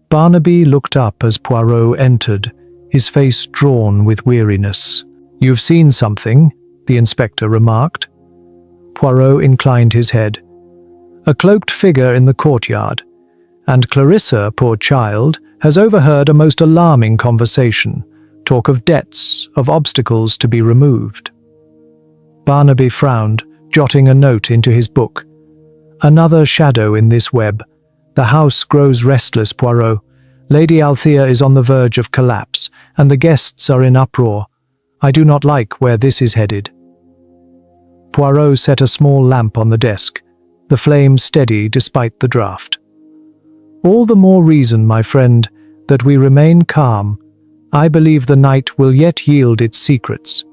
Barnaby looked up as Poirot entered, his face drawn with weariness. "You've seen something," the inspector remarked. Poirot inclined his head. "A cloaked figure in the courtyard. And Clarissa, poor child, has overheard a most alarming conversation. Talk of debts, of obstacles to be removed." Barnaby frowned, jotting a note into his book. "Another shadow in this web. The house grows restless, Poirot. Lady Althea is on the verge of collapse, and the guests are in uproar. I do not like where this is headed." Poirot set a small lamp on the desk, the flame steady despite the draught. "All the more reason, my friend, that we remain calm. I believe the night will yet yield its secrets."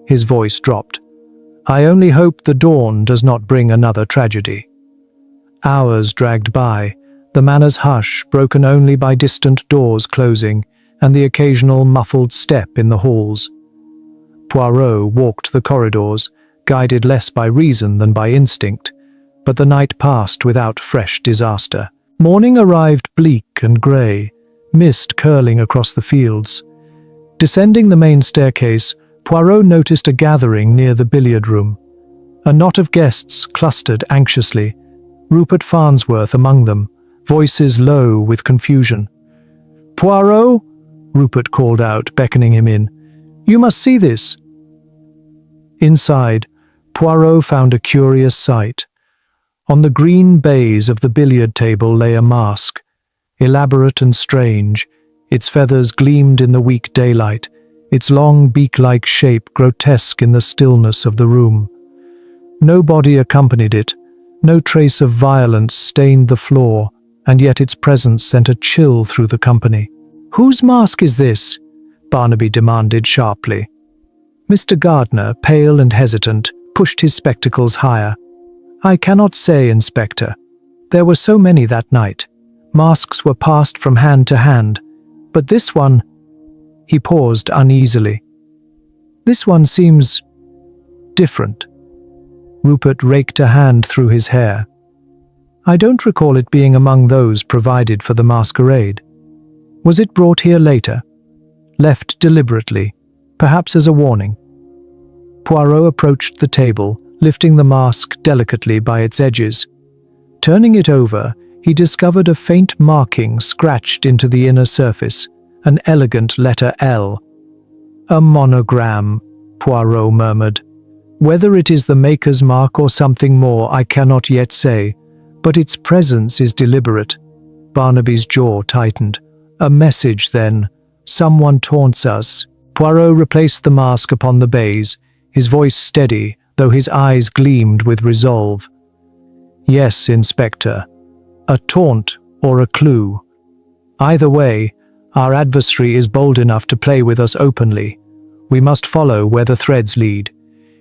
His voice dropped. "I only hope the dawn does not bring another tragedy." Hours dragged by, the manor's hush broken only by distant doors closing and the occasional muffled step in the halls. Poirot walked the corridors, guided less by reason than by instinct, but the night passed without fresh disaster. Morning arrived bleak and grey, mist curling across the fields. Descending the main staircase, Poirot noticed a gathering near the billiard room. A knot of guests clustered anxiously, Rupert Farnsworth among them, voices low with confusion. "Poirot," Rupert called out, beckoning him in. "You must see this." Inside, Poirot found a curious sight. On the green baize of the billiard table lay a mask, elaborate and strange. Its feathers gleamed in the weak daylight, its long beak-like shape grotesque in the stillness of the room. No body accompanied it, no trace of violence stained the floor, and yet its presence sent a chill through the company. "Whose mask is this?" Barnaby demanded sharply. Mr. Gardner, pale and hesitant, pushed his spectacles higher. "I cannot say, Inspector. There were so many that night. Masks were passed from hand to hand. But this one—" He paused uneasily. "This one seems different." Rupert raked a hand through his hair. "I don't recall it being among those provided for the masquerade. Was it brought here later? Left deliberately, perhaps as a warning?" Poirot approached the table, lifting the mask delicately by its edges. Turning it over, he discovered a faint marking scratched into the inner surface, an elegant letter L. "A monogram," Poirot murmured. "Whether it is the maker's mark or something more, I cannot yet say, but its presence is deliberate." Barnaby's jaw tightened. "A message, then. Someone taunts us." Poirot replaced the mask upon the baize, his voice steady, though his eyes gleamed with resolve. "Yes, Inspector. A taunt or a clue. Either way, our adversary is bold enough to play with us openly. We must follow where the threads lead.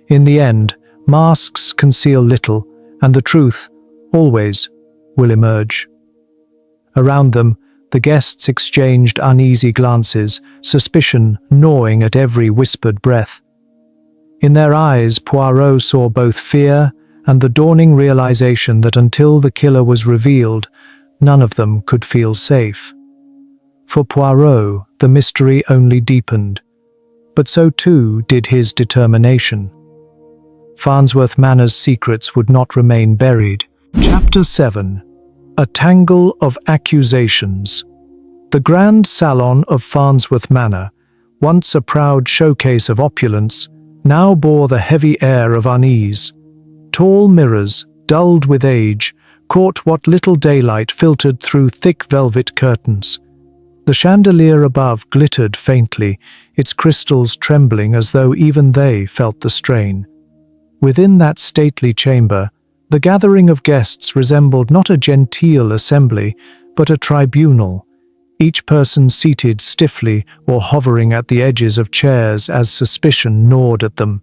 In the end, masks conceal little, and the truth, always, will emerge." Around them, the guests exchanged uneasy glances, suspicion gnawing at every whispered breath. In their eyes, Poirot saw both fear and the dawning realization that until the killer was revealed, none of them could feel safe. For Poirot, the mystery only deepened, but so too did his determination. Farnsworth Manor's secrets would not remain buried. Chapter 7. A Tangle of Accusations. The grand salon of Farnsworth Manor, once a proud showcase of opulence, now bore the heavy air of unease. Tall mirrors, dulled with age, caught what little daylight filtered through thick velvet curtains. The chandelier above glittered faintly, its crystals trembling as though even they felt the strain. Within that stately chamber, the gathering of guests resembled not a genteel assembly, but a tribunal, each person seated stiffly or hovering at the edges of chairs as suspicion gnawed at them.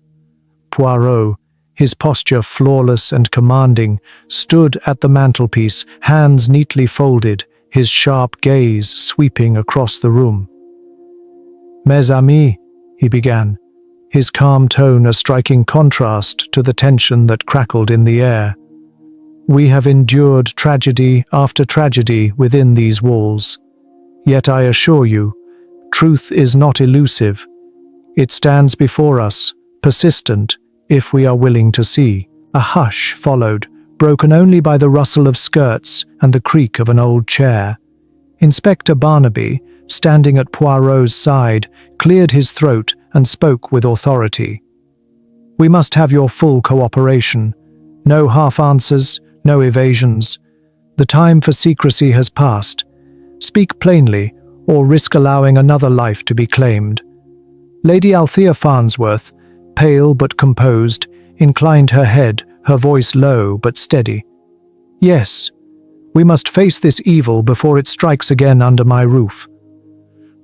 Poirot, his posture flawless and commanding, stood at the mantelpiece, hands neatly folded, his sharp gaze sweeping across the room. "Mes amis," he began, his calm tone a striking contrast to the tension that crackled in the air. "We have endured tragedy after tragedy within these walls. Yet I assure you, truth is not elusive. It stands before us, persistent, if we are willing to see." A hush followed, broken only by the rustle of skirts and the creak of an old chair. Inspector Barnaby, standing at Poirot's side, cleared his throat and spoke with authority. "We must have your full cooperation. No half-answers, no evasions. The time for secrecy has passed. Speak plainly, or risk allowing another life to be claimed." Lady Althea Farnsworth, pale but composed, inclined her head, her voice low but steady. "Yes, we must face this evil before it strikes again under my roof."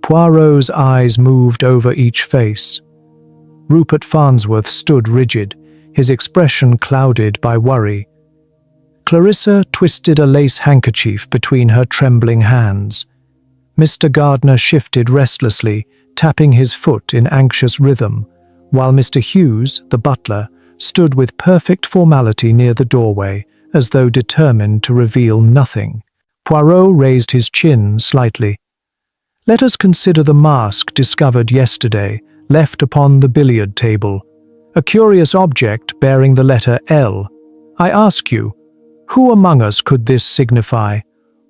Poirot's eyes moved over each face. Rupert Farnsworth stood rigid, his expression clouded by worry. Clarissa twisted a lace handkerchief between her trembling hands. Mr. Gardner shifted restlessly, tapping his foot in anxious rhythm, while Mr. Hughes, the butler, stood with perfect formality near the doorway, as though determined to reveal nothing. Poirot raised his chin slightly. "Let us consider the mask discovered yesterday, left upon the billiard table. A curious object bearing the letter L. I ask you, who among us could this signify?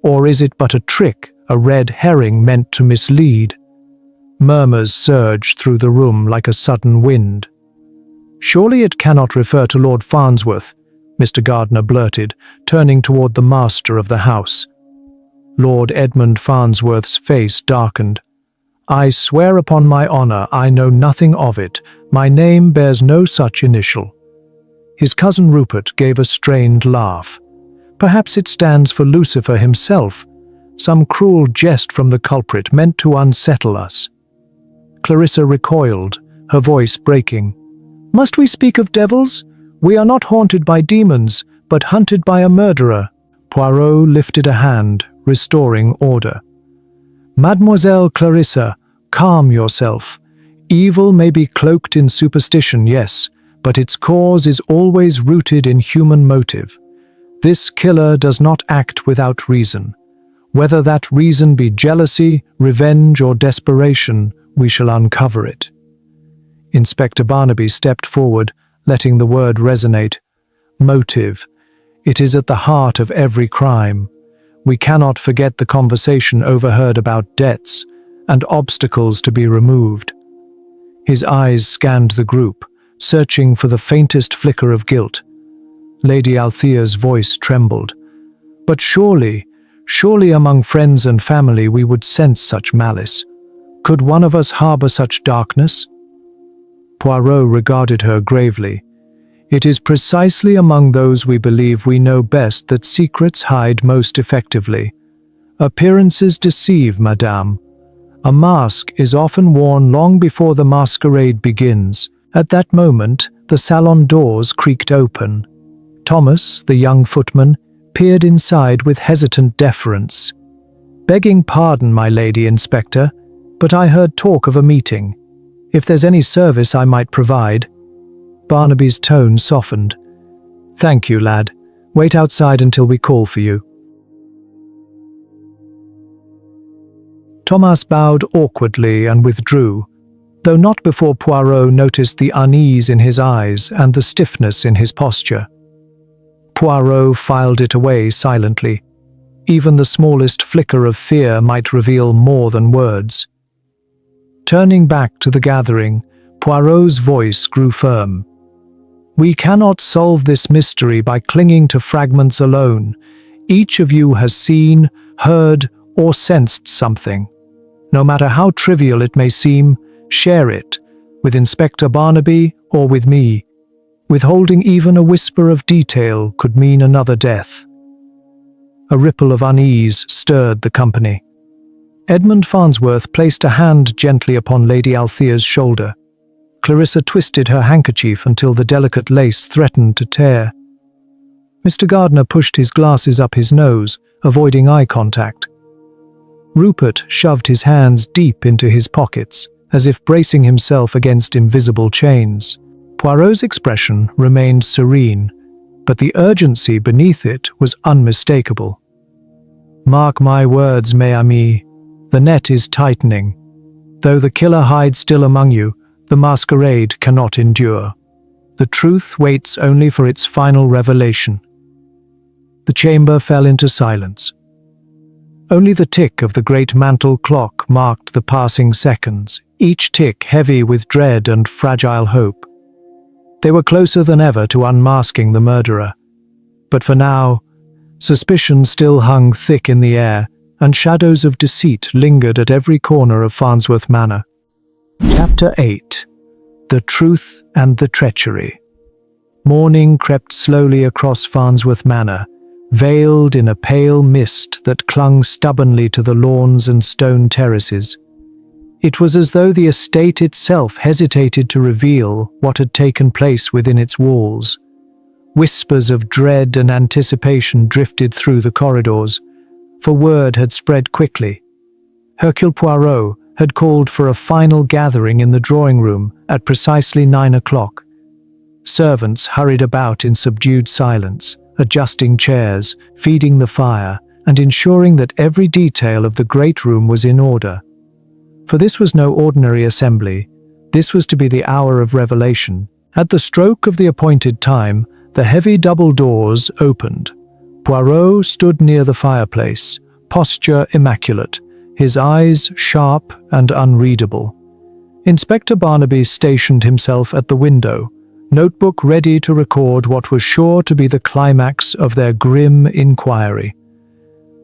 Or is it but a trick, a red herring meant to mislead?" Murmurs surged through the room like a sudden wind. "Surely it cannot refer to Lord Farnsworth," Mr. Gardner blurted, turning toward the master of the house. Lord Edmund Farnsworth's face darkened. "I swear upon my honor I know nothing of it. My name bears no such initial." His cousin Rupert gave a strained laugh. "Perhaps it stands for Lucifer himself, some cruel jest from the culprit meant to unsettle us." Clarissa recoiled, her voice breaking. "Must we speak of devils? We are not haunted by demons, but hunted by a murderer." Poirot lifted a hand, restoring order. "Mademoiselle Clarissa, calm yourself. Evil may be cloaked in superstition, yes, but its cause is always rooted in human motive. This killer does not act without reason. Whether that reason be jealousy, revenge, or desperation, we shall uncover it." Inspector Barnaby stepped forward, letting the word resonate. "Motive. It is at the heart of every crime. We cannot forget the conversation overheard about debts and obstacles to be removed." His eyes scanned the group, searching for the faintest flicker of guilt. Lady Althea's voice trembled. "But surely among friends and family we would sense such malice. Could one of us harbor such darkness?" Poirot regarded her gravely. "It is precisely among those we believe we know best that secrets hide most effectively. Appearances deceive, madame. A mask is often worn long before the masquerade begins. At that moment, the salon doors creaked open. Thomas, the young footman, peered inside with hesitant deference. "Begging pardon, my lady inspector, but I heard talk of a meeting. If there's any service I might provide." Barnaby's tone softened. "Thank you, lad. Wait outside until we call for you." Thomas bowed awkwardly and withdrew, though not before Poirot noticed the unease in his eyes and the stiffness in his posture. Poirot filed it away silently. Even the smallest flicker of fear might reveal more than words. Turning back to the gathering, Poirot's voice grew firm. "We cannot solve this mystery by clinging to fragments alone. Each of you has seen, heard, or sensed something. No matter how trivial it may seem, share it, with Inspector Barnaby or with me. Withholding even a whisper of detail could mean another death." A ripple of unease stirred the company. Edmund Farnsworth placed a hand gently upon Lady Althea's shoulder. Clarissa twisted her handkerchief until the delicate lace threatened to tear. Mr. Gardner pushed his glasses up his nose, avoiding eye contact. Rupert shoved his hands deep into his pockets, as if bracing himself against invisible chains. Poirot's expression remained serene, but the urgency beneath it was unmistakable. "Mark my words, mes amis, the net is tightening. Though the killer hides still among you, the masquerade cannot endure." The truth waits only for its final revelation. The chamber fell into silence. Only the tick of the great mantel clock marked the passing seconds, each tick heavy with dread and fragile hope. They were closer than ever to unmasking the murderer. But for now, suspicion still hung thick in the air, and shadows of deceit lingered at every corner of Farnsworth Manor. Chapter 8. The Truth and the Treachery. Morning crept slowly across Farnsworth Manor, veiled in a pale mist that clung stubbornly to the lawns and stone terraces. It was as though the estate itself hesitated to reveal what had taken place within its walls. Whispers of dread and anticipation drifted through the corridors, for word had spread quickly. Hercule Poirot had called for a final gathering in the drawing room at precisely 9 o'clock. Servants hurried about in subdued silence, adjusting chairs, feeding the fire, and ensuring that every detail of the great room was in order. For this was no ordinary assembly. This was to be the hour of revelation. At the stroke of the appointed time, the heavy double doors opened. Poirot stood near the fireplace, posture immaculate, his eyes sharp and unreadable. Inspector Barnaby stationed himself at the window, notebook ready to record what was sure to be the climax of their grim inquiry.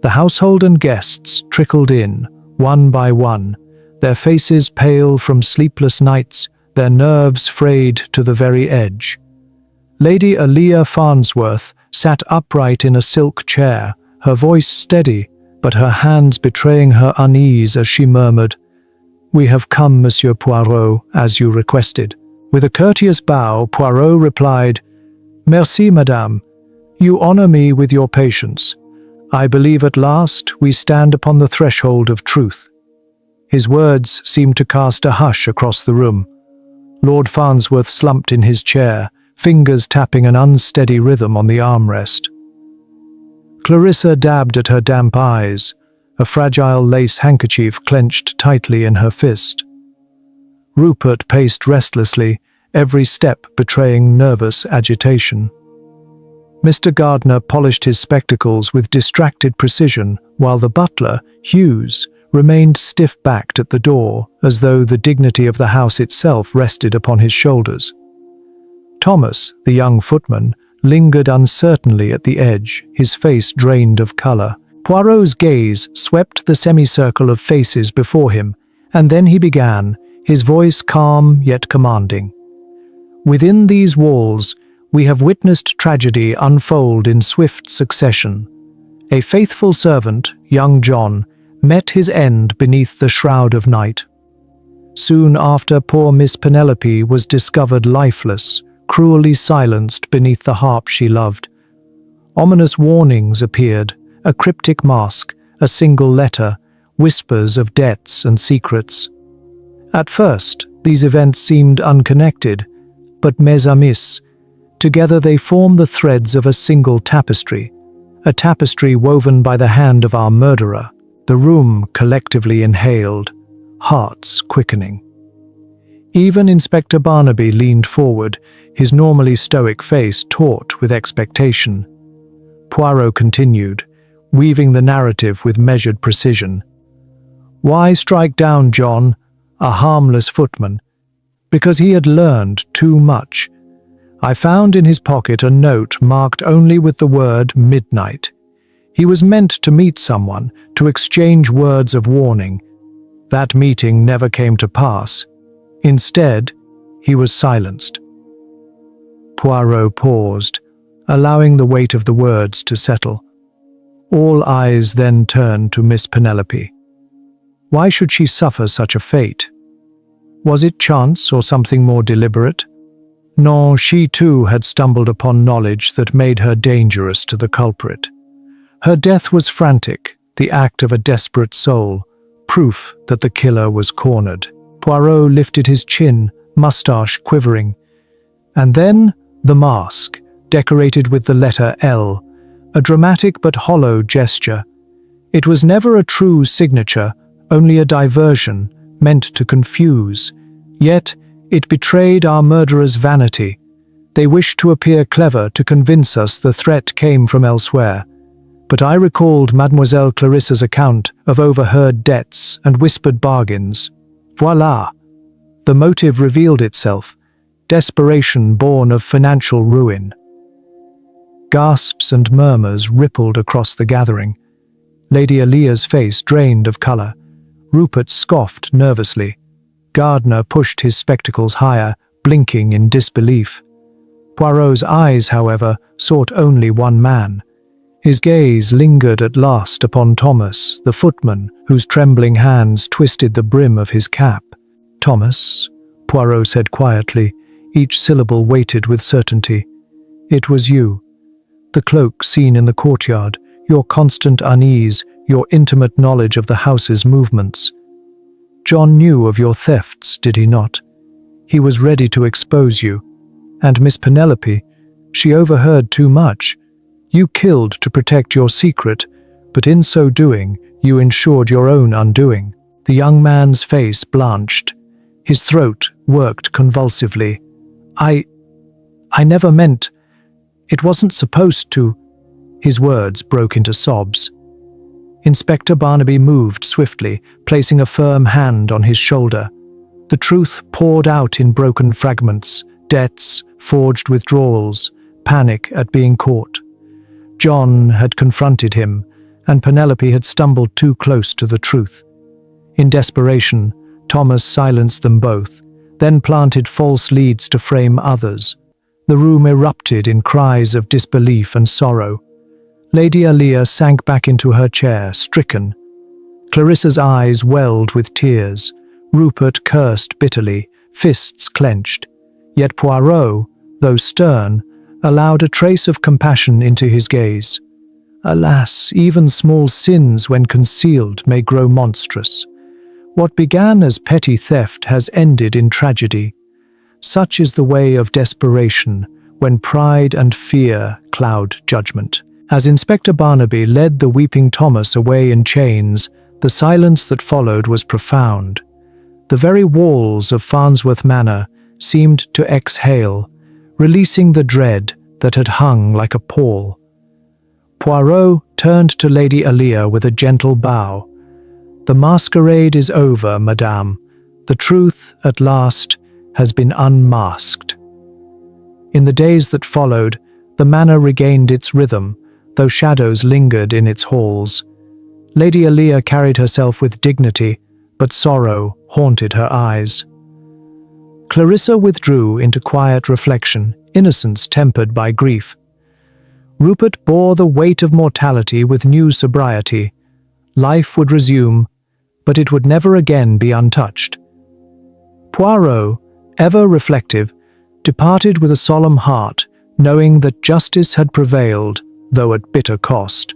The household and guests trickled in, one by one, their faces pale from sleepless nights, their nerves frayed to the very edge. Lady Alia Farnsworth sat upright in a silk chair, her voice steady, but her hands betraying her unease as she murmured, "We have come, Monsieur Poirot, as you requested." With a courteous bow, Poirot replied, "Merci, madame. You honor me with your patience. I believe at last we stand upon the threshold of truth." His words seemed to cast a hush across the room. Lord Farnsworth slumped in his chair, fingers tapping an unsteady rhythm on the armrest. Clarissa dabbed at her damp eyes, a fragile lace handkerchief clenched tightly in her fist. Rupert paced restlessly, every step betraying nervous agitation. Mr. Gardner polished his spectacles with distracted precision, while the butler, Hughes, remained stiff-backed at the door, as though the dignity of the house itself rested upon his shoulders. Thomas, the young footman, lingered uncertainly at the edge, his face drained of colour. Poirot's gaze swept the semicircle of faces before him, and then he began, his voice calm yet commanding. "Within these walls, we have witnessed tragedy unfold in swift succession. A faithful servant, young John, met his end beneath the shroud of night. Soon after, poor Miss Penelope was discovered lifeless, cruelly silenced beneath the harp she loved. Ominous warnings appeared, a cryptic mask, a single letter, whispers of debts and secrets. At first, these events seemed unconnected, but mes amis, together they form the threads of a single tapestry, a tapestry woven by the hand of our murderer." The room collectively inhaled, hearts quickening. Even Inspector Barnaby leaned forward, his normally stoic face taut with expectation. Poirot continued, weaving the narrative with measured precision. "Why strike down John, a harmless footman? Because he had learned too much. I found in his pocket a note marked only with the word midnight. He was meant to meet someone, to exchange words of warning. That meeting never came to pass. Instead, he was silenced." Poirot paused, allowing the weight of the words to settle. All eyes then turned to Miss Penelope. Why should she suffer such a fate? Was it chance or something more deliberate? No, she too had stumbled upon knowledge that made her dangerous to the culprit. Her death was frantic, the act of a desperate soul, proof that the killer was cornered. Poirot lifted his chin, moustache quivering. And then the mask, decorated with the letter L, a dramatic but hollow gesture. It was never a true signature, only a diversion, meant to confuse. Yet it betrayed our murderer's vanity. They wish to appear clever to convince us the threat came from elsewhere. But I recalled Mademoiselle Clarissa's account of overheard debts and whispered bargains. Voila! The motive revealed itself. Desperation born of financial ruin. Gasps and murmurs rippled across the gathering. Lady Alia's face drained of colour. Rupert scoffed nervously. Gardner pushed his spectacles higher, blinking in disbelief. Poirot's eyes, however, sought only one man. His gaze lingered at last upon Thomas, the footman, whose trembling hands twisted the brim of his cap. "Thomas," Poirot said quietly, each syllable weighted with certainty. "It was you. The cloak seen in the courtyard, your constant unease, your intimate knowledge of the house's movements. John knew of your thefts, did he not? He was ready to expose you. And Miss Penelope, she overheard too much. You killed to protect your secret, but in so doing, you ensured your own undoing." The young man's face blanched. His throat worked convulsively. I never meant. It wasn't supposed to." His words broke into sobs. Inspector Barnaby moved swiftly, placing a firm hand on his shoulder. The truth poured out in broken fragments, debts, forged withdrawals, panic at being caught. John had confronted him, and Penelope had stumbled too close to the truth. In desperation, Thomas silenced them both, then planted false leads to frame others. The room erupted in cries of disbelief and sorrow. Lady Alia sank back into her chair, stricken. Clarissa's eyes welled with tears. Rupert cursed bitterly, fists clenched. Yet Poirot, though stern, allowed a trace of compassion into his gaze. Alas, even small sins when concealed may grow monstrous. What began as petty theft has ended in tragedy. Such is the way of desperation, when pride and fear cloud judgment. As Inspector Barnaby led the weeping Thomas away in chains, the silence that followed was profound. The very walls of Farnsworth Manor seemed to exhale, releasing the dread that had hung like a pall. Poirot turned to Lady Alia with a gentle bow. "The masquerade is over, madame. The truth, at last, has been unmasked." In the days that followed, the manor regained its rhythm, though shadows lingered in its halls. Lady Alia carried herself with dignity, but sorrow haunted her eyes. Clarissa withdrew into quiet reflection, innocence tempered by grief. Rupert bore the weight of mortality with new sobriety. Life would resume, but it would never again be untouched. Poirot, ever reflective, departed with a solemn heart, knowing that justice had prevailed, though at bitter cost.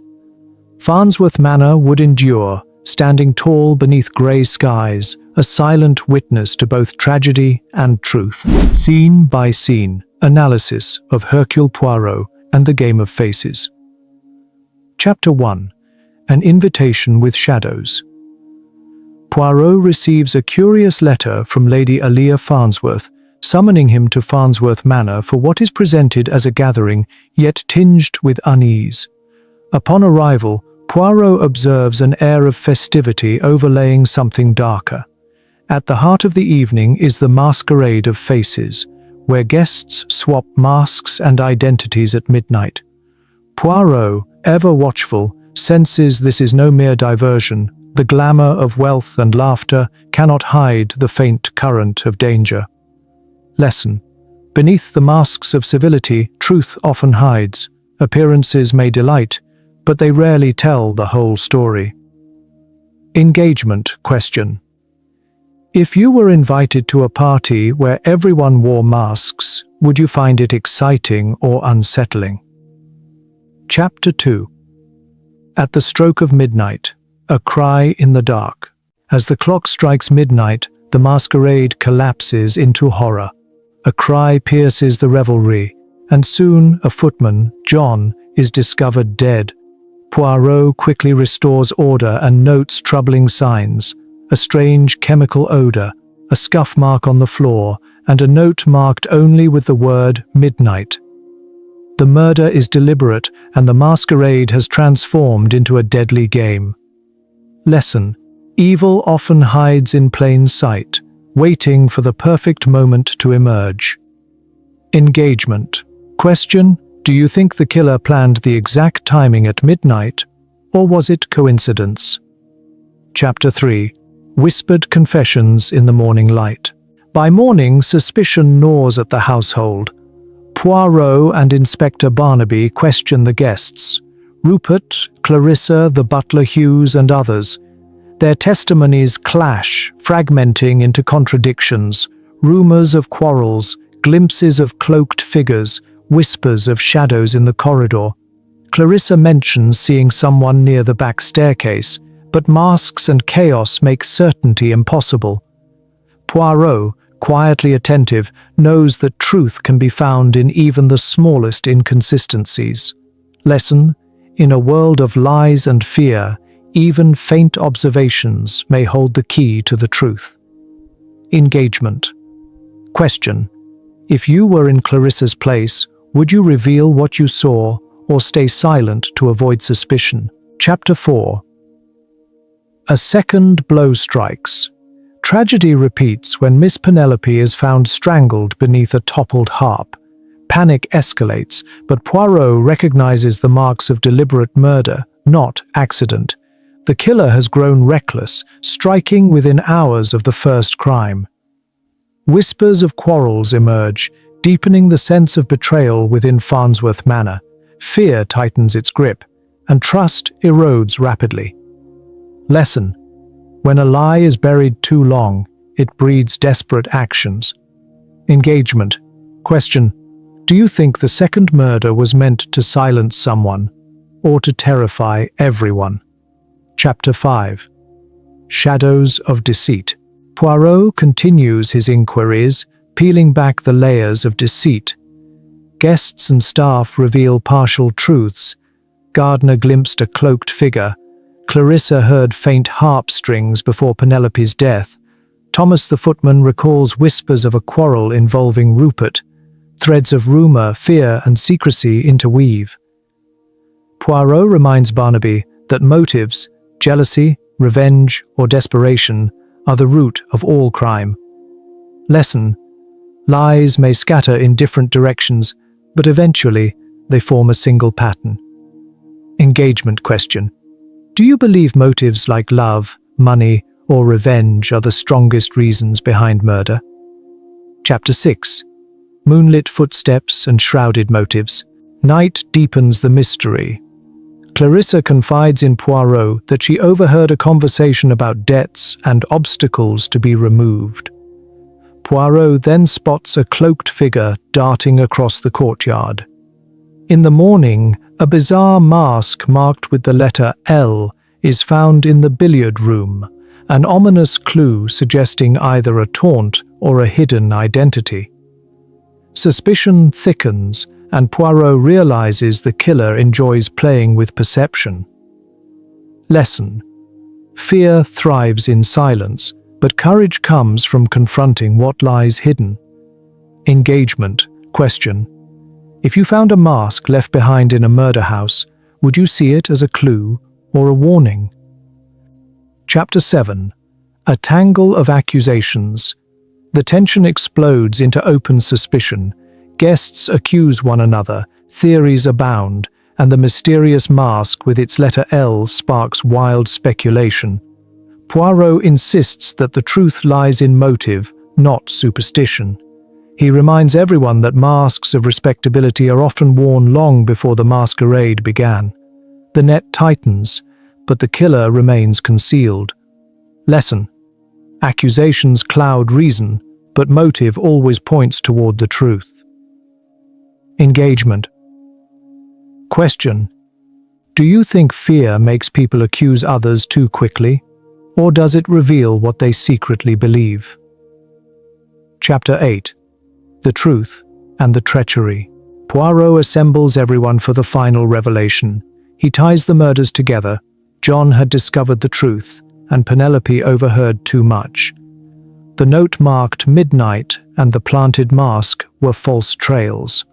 Farnsworth Manor would endure, standing tall beneath grey skies, a silent witness to both tragedy and truth. Scene by scene, analysis of Hercule Poirot and the Game of Faces. Chapter 1. An Invitation with Shadows. Poirot receives a curious letter from Lady Alia Farnsworth, summoning him to Farnsworth Manor for what is presented as a gathering, yet tinged with unease. Upon arrival, Poirot observes an air of festivity overlaying something darker. At the heart of the evening is the masquerade of faces, where guests swap masks and identities at midnight. Poirot, ever watchful, senses this is no mere diversion. The glamour of wealth and laughter cannot hide the faint current of danger. Lesson. Beneath the masks of civility, truth often hides. Appearances may delight, but they rarely tell the whole story. Engagement question. If you were invited to a party where everyone wore masks, would you find it exciting or unsettling? Chapter 2. At the stroke of midnight, a cry in the dark. As the clock strikes midnight, the masquerade collapses into horror. A cry pierces the revelry, and soon a footman, John, is discovered dead. Poirot quickly restores order and notes troubling signs: a strange chemical odor, a scuff mark on the floor, and a note marked only with the word midnight. The murder is deliberate, and the masquerade has transformed into a deadly game. Lesson: evil often hides in plain sight, waiting for the perfect moment to emerge. Engagement. Question: do you think the killer planned the exact timing at midnight, or was it coincidence? Chapter 3. Whispered confessions in the morning light. By morning, suspicion gnaws at the household. Poirot and Inspector Barnaby question the guests. Rupert, Clarissa, the butler Hughes, and others. Their testimonies clash, fragmenting into contradictions, rumors of quarrels, glimpses of cloaked figures, whispers of shadows in the corridor. Clarissa mentions seeing someone near the back staircase, but masks and chaos make certainty impossible. Poirot, quietly attentive, knows that truth can be found in even the smallest inconsistencies. Lesson: in a world of lies and fear, even faint observations may hold the key to the truth. Engagement. Question: if you were in Clarissa's place, would you reveal what you saw or stay silent to avoid suspicion? Chapter 4. A second blow strikes. Tragedy repeats when Miss Penelope is found strangled beneath a toppled harp. Panic escalates, but Poirot recognizes the marks of deliberate murder, not accident. The killer has grown reckless, striking within hours of the first crime. Whispers of quarrels emerge, deepening the sense of betrayal within Farnsworth Manor. Fear tightens its grip, and trust erodes rapidly. Lesson: when a lie is buried too long, it breeds desperate actions. Engagement. Question: do you think the second murder was meant to silence someone, or to terrify everyone? Chapter 5. Shadows of deceit. Poirot continues his inquiries, peeling back the layers of deceit. Guests and staff reveal partial truths. Gardner glimpsed a cloaked figure. Clarissa heard faint harp strings before Penelope's death. Thomas the footman recalls whispers of a quarrel involving Rupert. Threads of rumor, fear, and secrecy interweave. Poirot reminds Barnaby that motives, jealousy, revenge, or desperation, are the root of all crime. Lesson: lies may scatter in different directions, but eventually they form a single pattern. Engagement. Question: do you believe motives like love, money, or revenge are the strongest reasons behind murder? Chapter 6. Moonlit footsteps and shrouded motives. Night deepens the mystery. Clarissa confides in Poirot that she overheard a conversation about debts and obstacles to be removed. Poirot then spots a cloaked figure darting across the courtyard. In the morning, a bizarre mask marked with the letter L is found in the billiard room, an ominous clue suggesting either a taunt or a hidden identity. Suspicion thickens, and Poirot realizes the killer enjoys playing with perception. Lesson: fear thrives in silence, but courage comes from confronting what lies hidden. Engagement. Question: if you found a mask left behind in a murder house, would you see it as a clue or a warning? Chapter 7. A tangle of accusations. The tension explodes into open suspicion. Guests accuse one another, theories abound, and the mysterious mask with its letter L sparks wild speculation. Poirot insists that the truth lies in motive, not superstition. He reminds everyone that masks of respectability are often worn long before the masquerade began. The net tightens, but the killer remains concealed. Lesson: accusations cloud reason, but motive always points toward the truth. Engagement. Question: do you think fear makes people accuse others too quickly, or does it reveal what they secretly believe? Chapter 8. The Truth and the Treachery. Poirot assembles everyone for the final revelation. He ties the murders together. John had discovered the truth, and Penelope overheard too much. The note marked midnight and the planted mask were false trails.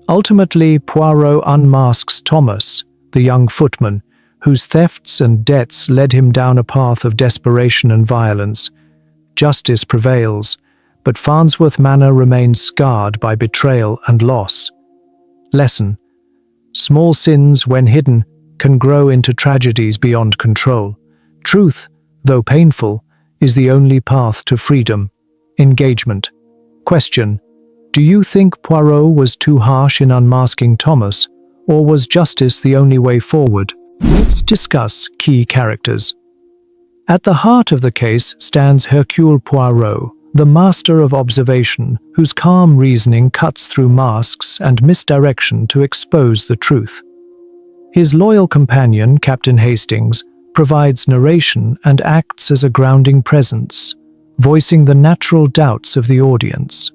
Ultimately, Poirot unmasks Thomas, the young footman, whose thefts and debts led him down a path of desperation and violence. Justice prevails, but Farnsworth Manor remains scarred by betrayal and loss. Lesson: small sins, when hidden, can grow into tragedies beyond control. Truth, though painful, is the only path to freedom. Engagement. Question: do you think Poirot was too harsh in unmasking Thomas, or was justice the only way forward? Let's discuss key characters. At the heart of the case stands Hercule Poirot, the master of observation, whose calm reasoning cuts through masks and misdirection to expose the truth. His loyal companion, Captain Hastings, provides narration and acts as a grounding presence, voicing the natural doubts of the audience.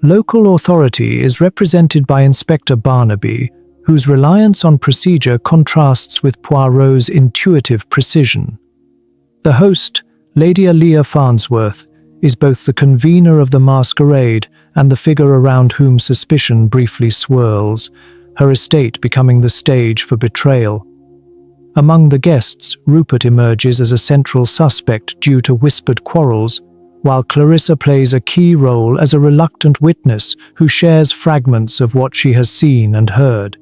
Local authority is represented by Inspector Barnaby, whose reliance on procedure contrasts with Poirot's intuitive precision. The host, Lady Alia Farnsworth, is both the convener of the masquerade and the figure around whom suspicion briefly swirls, her estate becoming the stage for betrayal. Among the guests, Rupert emerges as a central suspect due to whispered quarrels, while Clarissa plays a key role as a reluctant witness who shares fragments of what she has seen and heard.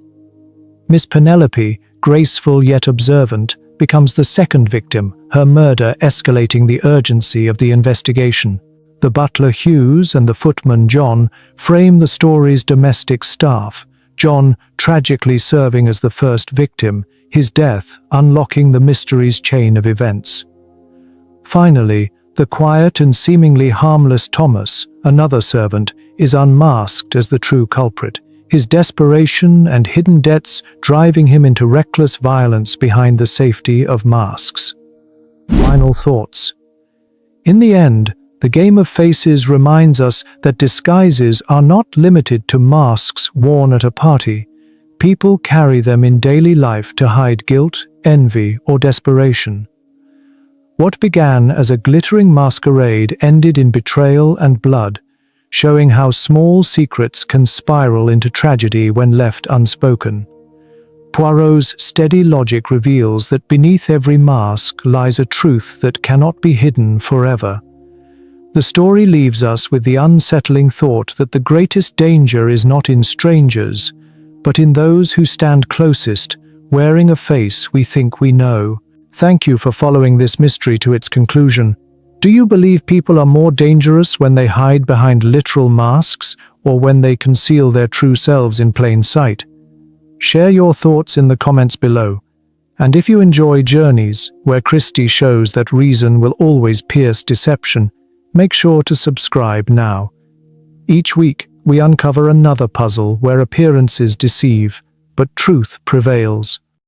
Miss Penelope, graceful yet observant, becomes the second victim, her murder escalating the urgency of the investigation. The butler Hughes and the footman John frame the story's domestic staff, John tragically serving as the first victim, his death unlocking the mystery's chain of events. Finally, the quiet and seemingly harmless Thomas, another servant, is unmasked as the true culprit, his desperation and hidden debts driving him into reckless violence behind the safety of masks. Final thoughts. In the end, the Game of Faces reminds us that disguises are not limited to masks worn at a party. People carry them in daily life to hide guilt, envy, or desperation. What began as a glittering masquerade ended in betrayal and blood, showing how small secrets can spiral into tragedy when left unspoken. Poirot's steady logic reveals that beneath every mask lies a truth that cannot be hidden forever. The story leaves us with the unsettling thought that the greatest danger is not in strangers, but in those who stand closest, wearing a face we think we know. Thank you for following this mystery to its conclusion. Do you believe people are more dangerous when they hide behind literal masks or when they conceal their true selves in plain sight? Share your thoughts in the comments below. And if you enjoy journeys where Christie shows that reason will always pierce deception, make sure to subscribe now. Each week, we uncover another puzzle where appearances deceive, but truth prevails.